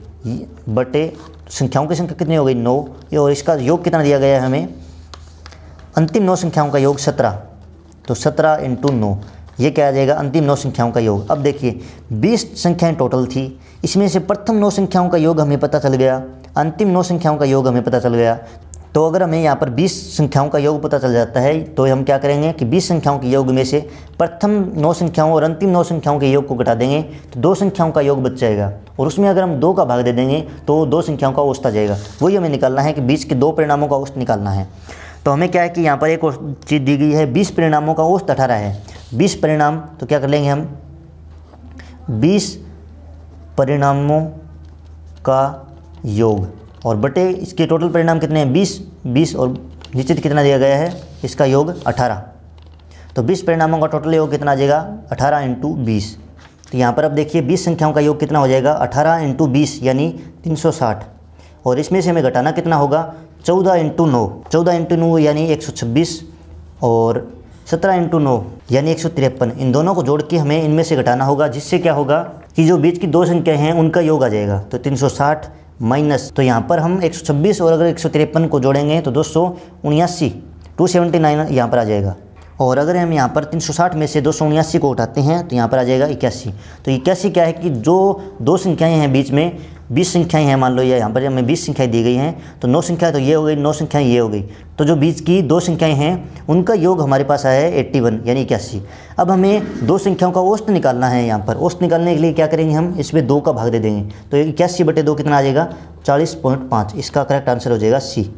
बटे संख्याओं की संख्या कितनी हो गई 9, और इसका योग कितना दिया गया है हमें, अंतिम 9 संख्याओं का योग 17, तो 17 × 9, ये क्या आ जाएगा अंतिम 9 संख्याओं का योग। अब देखिए 20 संख्याएं टोटल थी, इसमें से प्रथम 9 संख्याओं का योग हमें पता चल गया, अंतिम 9 संख्याओं का योग हमें पता चल गया। तो अगर हमें यहाँ पर 20 संख्याओं का योग पता चल जाता है, तो हम क्या करेंगे कि 20 संख्याओं के योग में से प्रथम 9 संख्याओं और अंतिम 9 संख्याओं के योग को घटा देंगे, तो 2 संख्याओं का योग बच जाएगा, और उसमें अगर हम 2 का भाग दे देंगे तो 2 संख्याओं का औसत आ जाएगा। वही हमें निकालना है कि बीच के 2 परिणामों का औसत निकालना है। तो हमें क्या है कि यहाँ पर एक और चीज़ दी गई है, 20 परिणामों का औसत 18 है। 20 परिणाम, तो क्या कर लेंगे हम, 20 परिणामों का योग, और बटे इसके टोटल परिणाम कितने हैं 20 और निश्चित कितना दिया गया है इसका योग 18। तो 20 परिणामों का टोटल योग कितना आ जाएगा 18 × 20। तो यहाँ पर अब देखिए 20 संख्याओं का योग कितना हो जाएगा 18 × 20 यानी 360। और इसमें से हमें घटाना कितना होगा 14 × 9, 14 × 9 यानी 126 और 17 × 9 यानी 153। इन दोनों को जोड़ के हमें इनमें से घटाना होगा, जिससे क्या होगा कि जो बीच की दो संख्याएं हैं उनका योग आ जाएगा। तो 360 माइनस, तो यहाँ पर हम 126 और अगर 153 को जोड़ेंगे तो 279 279 यहाँ पर आ जाएगा। और अगर हम यहाँ पर 360 में से 279 को उठाते हैं तो यहाँ पर आ जाएगा 81। तो 81 क्या है कि जो दो संख्याएं हैं बीच में 20 संख्याएं हैं, मान लो या यहाँ पर हमें 20 संख्याएं दी गई हैं, तो 9 संख्याएं तो ये हो गई, 9 संख्याएं ये हो गई। तो जो बीच की दो संख्याएं हैं उनका योग हमारे पास आया है 81 यानी 81। अब हमें दो संख्याओं का औसत निकालना है। यहाँ पर औसत निकालने के लिए क्या करेंगे, हम इसमें 2 का भाग दे देंगे। तो 81/2 कितना आ जाएगा 40.5। इसका करेक्ट आंसर हो जाएगा सी।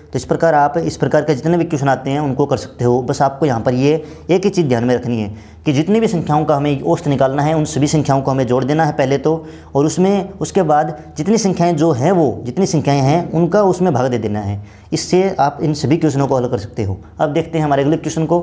तो इस प्रकार आप इस प्रकार के जितने भी क्वेश्चन आते हैं उनको कर सकते हो। बस आपको यहाँ पर ये एक ही चीज़ ध्यान में रखनी है कि जितनी भी संख्याओं का हमें औसत निकालना है उन सभी संख्याओं को हमें जोड़ देना है पहले तो, और उसमें उसके बाद जितनी संख्याएं जो हैं वो जितनी संख्याएं हैं उनका उसमें भाग दे देना है। इससे आप इन सभी क्वेश्चनों को हल कर सकते हो। अब देखते हैं हमारे अगले क्वेश्चन को।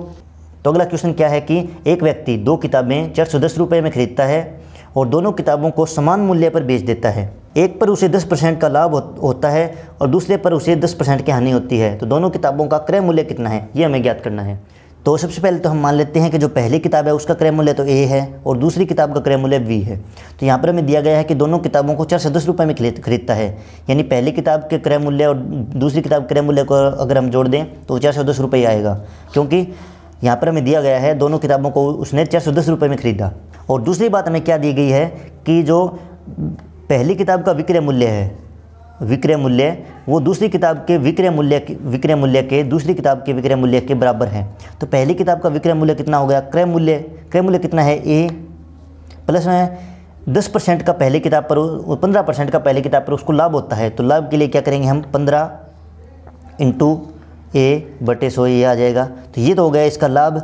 तो अगला क्वेश्चन क्या है कि एक व्यक्ति 2 किताबें 410 रुपये में खरीदता है और दोनों किताबों को समान मूल्य पर बेच देता है। एक पर उसे 10% का लाभ होता है और दूसरे पर उसे 10% की हानि होती है। तो दोनों किताबों का क्रय मूल्य कितना है ये हमें ज्ञात करना है। तो सबसे पहले तो हम मान लेते हैं कि जो पहली किताब है उसका क्रय मूल्य तो ए है और दूसरी किताब का क्रय मूल्य बी है। तो यहाँ पर हमें दिया गया है कि दोनों किताबों को 410 रुपये में खरीदता है, यानी पहली किताब के क्रय मूल्य और दूसरी किताब के क्रय मूल्य को अगर हम जोड़ दें तो 410 रुपये आएगा, क्योंकि यहाँ पर हमें दिया गया है दोनों किताबों को उसने 410 रुपये में खरीदा। और दूसरी बात हमें क्या दी गई है कि जो पहली किताब का विक्रय मूल्य है, विक्रय मूल्य वो दूसरी किताब के विक्रय मूल्य के दूसरी किताब के विक्रय मूल्य के बराबर है। तो पहली किताब का विक्रय मूल्य कितना हो गया, क्रय मूल्य कितना है ए, प्लस में 10% का पहली किताब पर 15% का पहली किताब पर उसको लाभ होता है। तो लाभ के लिए क्या करेंगे हम 15 × A/100 ये आ जाएगा। तो ये तो हो गया इसका लाभ,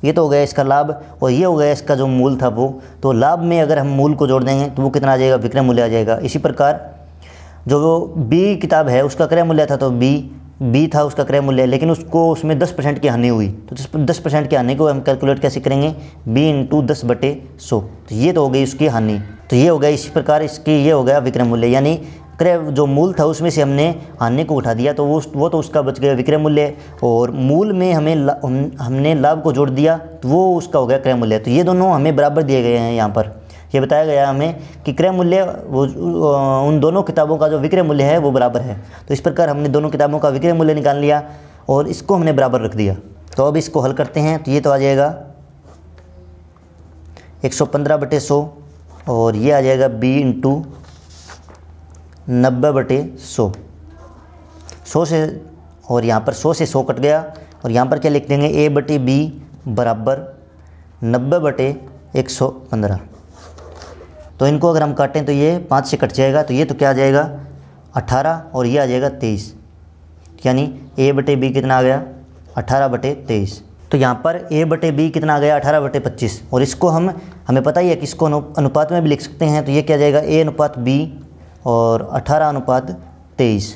ये तो हो गया इसका लाभ, और ये हो गया इसका जो मूल था वो। तो लाभ में अगर हम मूल को जोड़ देंगे तो वो कितना आ जाएगा, विक्रय मूल्य आ जाएगा। इसी प्रकार जो बी किताब है उसका क्रय मूल्य था तो बी था उसका क्रय मूल्य, लेकिन उसमें 10% की हानि हुई। तो 10% की हानि को हम कैलकुलेट कैसे करेंगे, b × 10/100। तो ये तो हो गई उसकी हानि। तो ये हो गया इसी प्रकार इसकी ये हो गया विक्रय मूल्य, यानी क्रय जो मूल था उसमें से हमने हानि को उठा दिया तो वो तो उसका बच गया विक्रय मूल्य, और मूल में हमने लाभ को जोड़ दिया तो वो उसका हो गया क्रय मूल्य। तो ये दोनों हमें बराबर दिए गए हैं। यहाँ पर ये बताया गया हमें कि क्रय मूल्य वो उन दोनों किताबों का जो विक्रय मूल्य है वो बराबर है। तो इस प्रकार हमने दोनों किताबों का विक्रय मूल्य निकाल लिया और इसको हमने बराबर रख दिया। तो अब इसको हल करते हैं। तो ये तो आ जाएगा 115/100 और ये आ जाएगा b × 90/100। 100 से, और यहाँ पर 100 से 100 कट गया और यहाँ पर क्या लिख देंगे a/b बराबर 90/115। तो इनको अगर हम काटें तो ये 5 से कट जाएगा। तो ये तो क्या आ जाएगा 18 और ये आ जाएगा 23, यानी a/b कितना आ गया 18/23। तो यहाँ पर a/b कितना आ गया 18/25। और इसको हमें पता ही है कि इसको अनुपात में भी लिख सकते हैं। तो ये क्या जाएगा a/b और 18/23।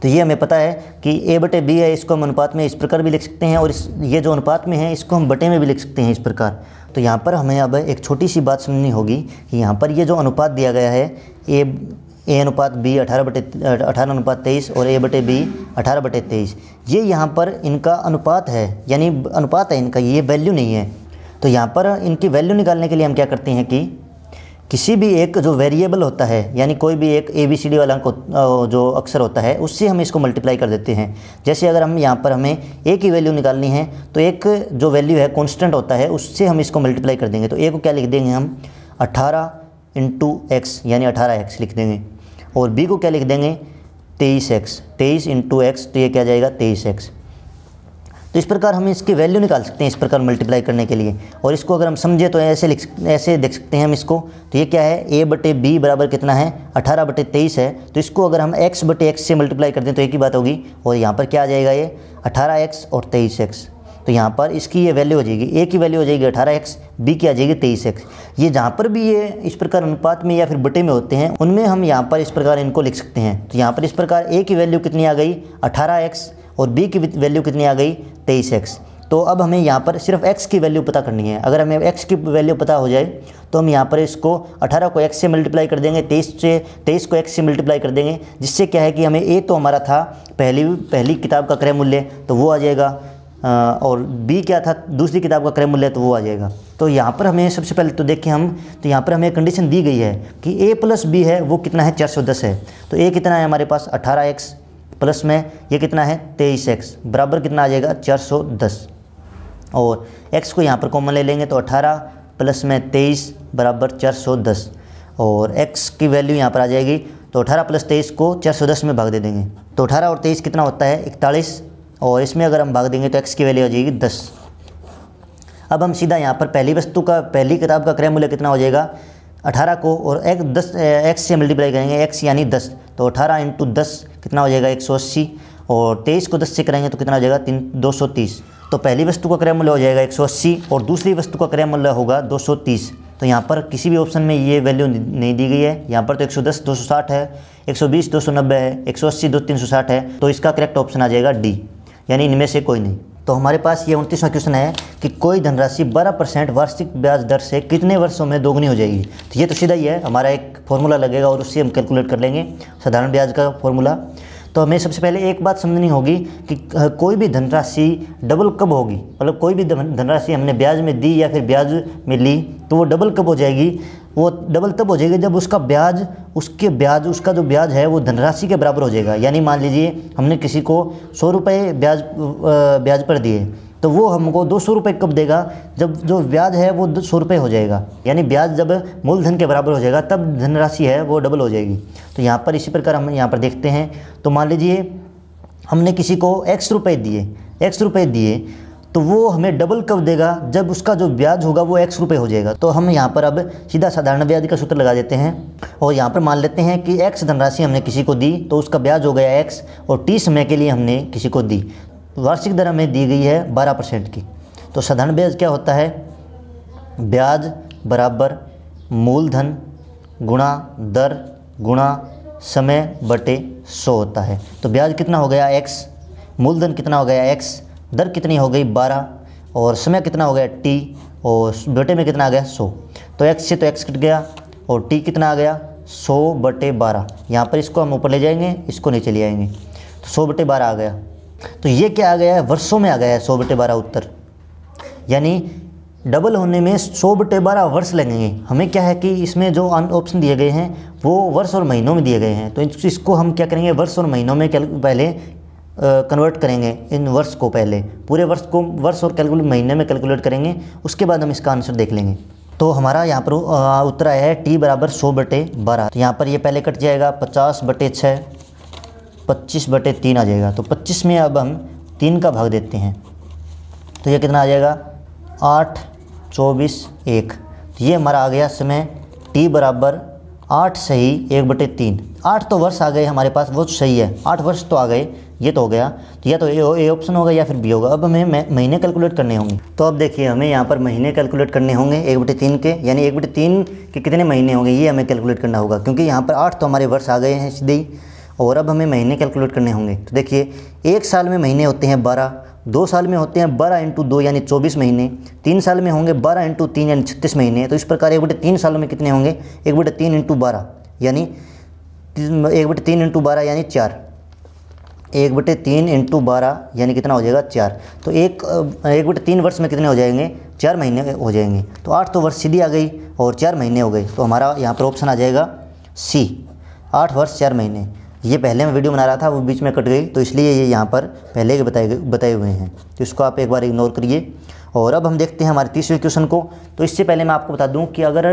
तो ये हमें पता है कि a/b है, इसको हम अनुपात में इस प्रकार भी लिख सकते हैं, और ये जो अनुपात में है इसको हम बटे में भी लिख सकते हैं इस प्रकार। तो यहाँ पर हमें अब एक छोटी सी बात समझनी होगी कि यहाँ पर ये जो अनुपात दिया गया है a/b 18/23 और a/b 18/23, ये यहाँ पर इनका अनुपात है, यानी अनुपात है इनका, ये वैल्यू नहीं है। तो यहाँ पर इनकी वैल्यू निकालने के लिए हम क्या करते हैं कि किसी भी एक जो वेरिएबल होता है, यानी कोई भी एक ABCD वाला जो अक्षर होता है उससे हम इसको मल्टीप्लाई कर देते हैं। जैसे अगर हम यहाँ पर हमें a की वैल्यू निकालनी है तो एक जो वैल्यू है कांस्टेंट होता है उससे हम इसको मल्टीप्लाई कर देंगे। तो a को क्या लिख देंगे हम 18 × x यानी 18x लिख देंगे, और b को क्या लिख देंगे 23x, 23 × x, तो ये क्या जाएगा 23x। तो इस प्रकार हम इसकी वैल्यू निकाल सकते हैं इस प्रकार मल्टीप्लाई करने के लिए। और इसको अगर हम समझे तो ऐसे देख सकते हैं हम इसको। तो ये क्या है a/b बराबर कितना है 18/23 है। तो इसको अगर हम x/x से मल्टीप्लाई कर दें तो एक ही बात होगी, और यहाँ पर क्या आ जाएगा ये 18x और 23x। तो यहाँ पर इसकी ये वैल्यू हो जाएगी, ए की वैल्यू हो जाएगी 18x, बी की आ जाएगी 23x। ये जहाँ पर भी ये इस प्रकार अनुपात में या फिर बटे में होते हैं उनमें हम यहाँ पर इस प्रकार इनको लिख सकते हैं। तो यहाँ पर इस प्रकार ए की वैल्यू कितनी आ गई 18x और बी की वैल्यू कितनी आ गई 23x। तो अब हमें यहाँ पर सिर्फ x की वैल्यू पता करनी है। अगर हमें x की वैल्यू पता हो जाए तो हम यहाँ पर इसको 18 को x से मल्टीप्लाई कर देंगे, 23 को x से मल्टीप्लाई कर देंगे, जिससे क्या है कि हमें a तो हमारा था पहली किताब का क्रय मूल्य, तो वो आ जाएगा, और b क्या था दूसरी किताब का क्रय मूल्य, तो वो आ जाएगा। तो यहाँ पर हमें सबसे पहले तो देखें हम, तो यहाँ पर हमें कंडीशन दी गई है कि a प्लस b है वो कितना है 410 है। तो a कितना है हमारे पास 18x प्लस में ये कितना है 23x बराबर कितना आ जाएगा 410, और x को यहाँ पर कॉमन ले लेंगे तो 18 प्लस में 23 बराबर 410, और x की वैल्यू यहाँ पर आ जाएगी। तो 18 प्लस 23 को 410 में भाग दे देंगे तो 18 और 23 कितना होता है 41, और इसमें अगर हम भाग देंगे तो x की वैल्यू आ जाएगी 10। अब हम सीधा यहाँ पर पहली किताब का क्रय मूल्य कितना हो जाएगा 18 को और x से मल्टीप्लाई करेंगे, x यानी 10, तो 18 इंटू 10 कितना हो जाएगा 180, और 23 को 10 से करेंगे तो कितना हो जाएगा 230। तो पहली वस्तु का क्रय मूल्य हो जाएगा 180 और दूसरी वस्तु का क्रय मूल्य होगा 230। तो यहाँ पर किसी भी ऑप्शन में ये वैल्यू नहीं दी गई है। यहाँ पर तो 110 260 है, 120 290 है, 180 360 है, तो इसका करेक्ट ऑप्शन आ जाएगा डी, यानी इनमें से कोई नहीं। तो हमारे पास ये 29वां क्वेश्चन है कि कोई धनराशि 12% वार्षिक ब्याज दर से कितने वर्षों में दोगुनी हो जाएगी। तो ये तो सीधा ही है, हमारा एक फॉर्मूला लगेगा और उससे हम कैलकुलेट कर लेंगे साधारण ब्याज का फॉर्मूला। तो हमें सबसे पहले एक बात समझनी होगी कि कोई भी धनराशि डबल कब होगी, मतलब कोई भी धनराशि हमने ब्याज में दी या फिर ब्याज में ली तो वो डबल कब हो जाएगी। वो डबल तब हो जाएगी जब उसका जो ब्याज है वो धनराशि के बराबर हो जाएगा। यानी मान लीजिए हमने किसी को 100 रुपये ब्याज पर दिए, तो वो हमको 200 रुपये कब देगा, जब जो ब्याज है वो 100 रुपये हो जाएगा। यानी ब्याज जब मूलधन के बराबर हो जाएगा तब धनराशि है वो डबल हो जाएगी। तो यहाँ पर इसी प्रकार हम यहाँ पर देखते हैं। तो मान लीजिए हमने किसी को x रुपये दिए तो वो हमें डबल कब देगा, जब उसका जो ब्याज होगा वो x रुपये हो जाएगा। तो हम यहाँ पर अब सीधा साधारण ब्याज का सूत्र लगा देते हैं और यहाँ पर मान लेते हैं कि x धनराशि हमने किसी को दी तो उसका ब्याज हो गया x, और t समय के लिए हमने किसी को दी। वार्षिक दर हमें दी गई है 12% की। तो साधारण ब्याज क्या होता है, ब्याज बराबर मूलधन गुणा दर गुणा समय बटे 100 होता है। तो ब्याज कितना हो गया x, मूलधन कितना हो गया x, दर कितनी हो गई 12, और समय कितना हो गया t, और बटे में कितना आ गया 100। तो x से तो x कट गया और t कितना आ गया 100 बटे 12। यहाँ पर इसको हम ऊपर ले जाएंगे, इसको नीचे ले आएंगे, तो 100 बटे 12 आ गया। तो ये क्या आ गया है, वर्षों में आ गया है 100 बटे 12 उत्तर, यानी डबल होने में 100 बटे 12 वर्ष लगेंगे। हमें क्या है कि इसमें जो ऑप्शन दिए गए हैं वो वर्ष और महीनों में दिए गए हैं, तो इसको हम क्या करेंगे वर्ष और महीनों में पहले कन्वर्ट करेंगे। इन वर्ष को पहले पूरे वर्ष को वर्ष और महीने में कैलकुलेट करेंगे, उसके बाद हम इसका आंसर देख लेंगे। तो हमारा यहाँ पर उत्तर आया है t बराबर 100 बटे 12। तो यहाँ पर ये पहले कट जाएगा 50 बटे 6, 25 बटे 3 आ जाएगा। तो 25 में अब हम 3 का भाग देते हैं तो ये कितना आ जाएगा 8, 24, 1। तो ये हमारा आ गया समय t बराबर 8 सही 1 बटे 3। 8 तो वर्ष आ गए हमारे पास, वो सही है, 8 वर्ष तो आ गए, ये तो हो गया। तो या तो ए ऑप्शन होगा या फिर बी होगा। अब हमें महीने कैलकुलेट करने होंगे। तो अब देखिए हमें यहाँ पर महीने कैलकुलेट करने होंगे 1 बटे 3 के, यानी 1 बटे 3 के कितने महीने होंगे ये हमें कैलकुलेट करना होगा, क्योंकि यहाँ पर 8 तो हमारे वर्ष आ गए हैं सीधे ही, और अब हमें महीने कैलकुलेट करने होंगे। तो देखिए 1 साल में महीने होते हैं 12, 2 साल में होते हैं 12 इंटू 2 यानी 24 महीने, 3 साल में होंगे 12 इंटू 3 यानी 36 महीने। तो इस प्रकार 1 बटे 3 सालों में कितने होंगे 1 बटे 3 इंटू 12 यानी 1 बटे 3 इंटू 12 यानी 4, 1 बटे 3 इंटू 12 यानी कितना हो जाएगा 4। तो 1 बटे 3 वर्ष में कितने हो जाएंगे 4 महीने हो जाएंगे। तो 8 तो वर्ष सीधी आ गई और 4 महीने हो गए। तो हमारा यहाँ पर ऑप्शन आ जाएगा सी, 8 वर्ष 4 महीने। ये पहले मैं वीडियो बना रहा था वो बीच में कट गई, तो इसलिए ये यहाँ पर पहले के बताए हुए हैं, तो इसको आप एक बार इग्नोर करिए। और अब हम देखते हैं हमारे तीसरे क्वेश्चन को। तो इससे पहले मैं आपको बता दूं कि अगर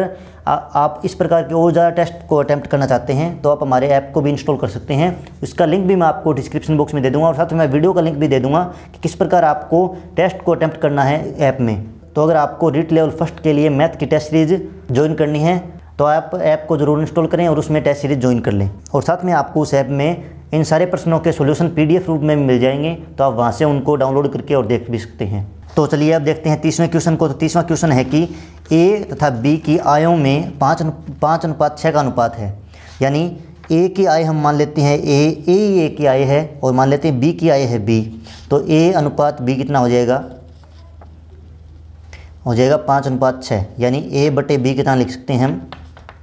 आप इस प्रकार के और ज़्यादा टेस्ट को अटैम्प्ट करना चाहते हैं तो आप हमारे ऐप को भी इंस्टॉल कर सकते हैं। इसका लिंक भी मैं आपको डिस्क्रिप्शन बॉक्स में दे दूँगा, और साथ में मैं वीडियो का लिंक भी दे दूँगा कि किस प्रकार आपको टेस्ट को अटैम्प्ट करना है ऐप में। तो अगर आपको रीट लेवल फर्स्ट के लिए मैथ की टेस्ट सीरीज़ ज्वाइन करनी है तो आप ऐप को ज़रूर इंस्टॉल करें और उसमें टेस्ट सीरीज ज्वाइन कर लें। और साथ में आपको उस ऐप में इन सारे प्रश्नों के सॉल्यूशन PDF रूप में मिल जाएंगे, तो आप वहां से उनको डाउनलोड करके और देख भी सकते हैं। तो चलिए अब देखते हैं 30वें क्वेश्चन को। तो 30वां क्वेश्चन है कि ए तथा बी की आयों में 5:6 का अनुपात है। यानी ए की आय हम मान लेते हैं ए की आय है और मान लेते हैं बी की आय है बी। तो ए अनुपात बी कितना हो जाएगा 5:6। यानी ए बटे बी कितना लिख सकते हैं हम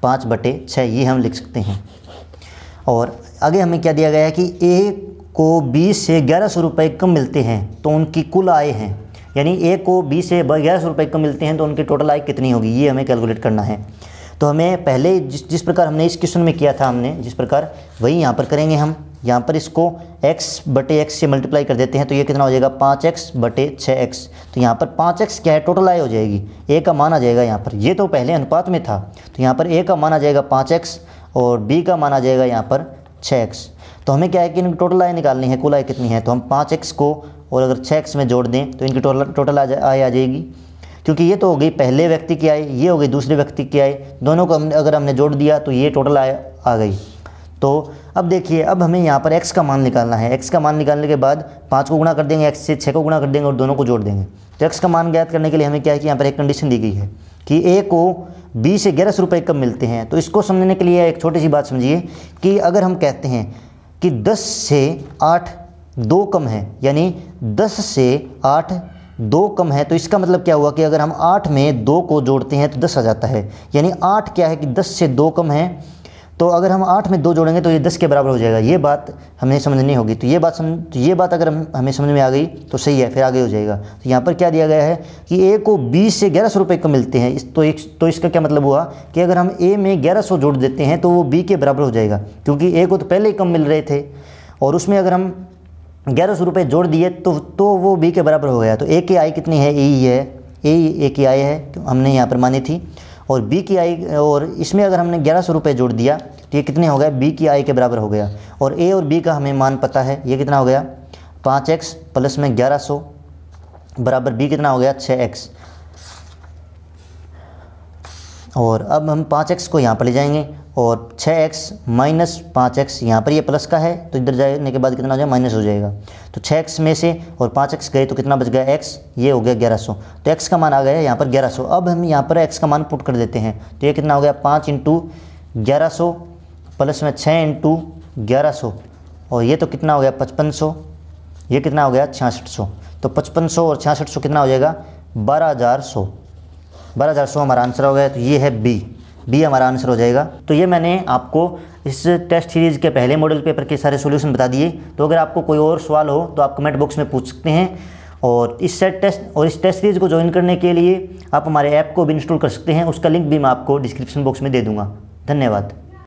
5/6, ये हम लिख सकते हैं। और आगे हमें क्या दिया गया है कि ए को बी से 1100 रुपये कम मिलते हैं तो उनकी कुल आय है। यानी ए को बी से 1100 रुपये कम मिलते हैं तो उनकी टोटल आय कितनी होगी, ये हमें कैलकुलेट करना है। तो हमें पहले जिस प्रकार हमने इस क्वेश्चन में किया था, हमने जिस प्रकार वही यहाँ पर करेंगे हम। यहाँ पर इसको x/x से मल्टीप्लाई कर देते हैं तो ये कितना हो जाएगा 5x/6x। तो यहाँ पर 5x क्या है, टोटल आय हो जाएगी, a का मान आ जाएगा यहाँ पर। ये तो पहले अनुपात में था, तो यहाँ पर a का मान आ जाएगा 5x और b का मान आ जाएगा यहाँ पर 6x। तो हमें क्या है कि इनकी टोटल आय निकालनी है, कुल आय कितनी है। तो हम 5x को और अगर 6x में जोड़ दें तो इनकी टोटल आय आ जाएगी। क्योंकि ये तो हो गई पहले व्यक्ति की आय, ये हो गई दूसरे व्यक्ति की आय, दोनों को अगर हमने जोड़ दिया तो ये टोटल आय आ गई। तो अब देखिए, अब हमें यहाँ पर x का मान निकालना है। x का मान निकालने के बाद 5 को गुणा कर देंगे, x से 6 को गुणा कर देंगे और दोनों को जोड़ देंगे। तो x का मान ज्ञात करने के लिए हमें क्या है कि यहाँ पर एक कंडीशन दी गई है कि a को b से 1100 रुपये कम मिलते हैं। तो इसको समझने के लिए एक छोटी सी बात समझिए कि अगर हम कहते हैं कि 10 से 8 2 कम है, यानी 10 से 8 2 कम है, तो इसका मतलब क्या हुआ कि अगर हम 8 में 2 को जोड़ते हैं तो 10 आ जाता है। यानी 8 क्या है कि 10 से 2 कम है, तो अगर हम 8 में 2 जोड़ेंगे तो ये 10 के बराबर हो जाएगा। ये बात हमें समझनी होगी। तो ये बात अगर हमें समझ में आ गई तो सही है, फिर आगे हो जाएगा। तो यहाँ पर क्या दिया गया है कि ए को बी से 1100 रुपये कम मिलते हैं। तो इसका क्या मतलब हुआ कि अगर हम ए में 1100 जोड़ देते हैं तो वो बी के बराबर हो जाएगा, क्योंकि ए को तो पहले ही कम मिल रहे थे और उसमें अगर हम 1100 रुपये जोड़ दिए तो वो बी के बराबर हो गया। तो ए की आय कितनी है, ए की आय है, तो हमने यहाँ पर मानी थी। और बी की आय, और इसमें अगर हमने 1100 रुपये जोड़ दिया तो ये कितने हो गए, बी की आय के बराबर हो गया। और ए और बी का हमें मान पता है, ये कितना हो गया 5x प्लस में 1100 बराबर बी कितना हो गया 6x। और अब हम 5x को यहाँ पर ले जाएंगे और 6x माइनस 5x, यहाँ पर ये प्लस का है तो इधर जाने के बाद कितना हो जाएगा माइनस हो जाएगा। तो 6x में से और 5x गए तो कितना बच गया x, ये हो गया 1100। तो x का मान आ गया यहाँ पर 1100। अब हम यहाँ पर x का मान पुट कर देते हैं तो ये कितना हो गया 5 × 1100 प्लस में 6 × 1100 और ये तो कितना हो गया 5500, ये कितना हो गया 6600। तो 5500 और 6600 कितना हो जाएगा 12100 हमारा आंसर हो गया। तो ये है बी हमारा आंसर हो जाएगा। तो ये मैंने आपको इस टेस्ट सीरीज़ के पहले मॉडल पेपर के सारे सॉल्यूशन बता दिए। तो अगर आपको कोई और सवाल हो तो आप कमेंट बॉक्स में पूछ सकते हैं। और इस टेस्ट सीरीज़ को ज्वाइन करने के लिए आप हमारे ऐप को भी इंस्टॉल कर सकते हैं, उसका लिंक भी मैं आपको डिस्क्रिप्शन बॉक्स में दे दूँगा। धन्यवाद।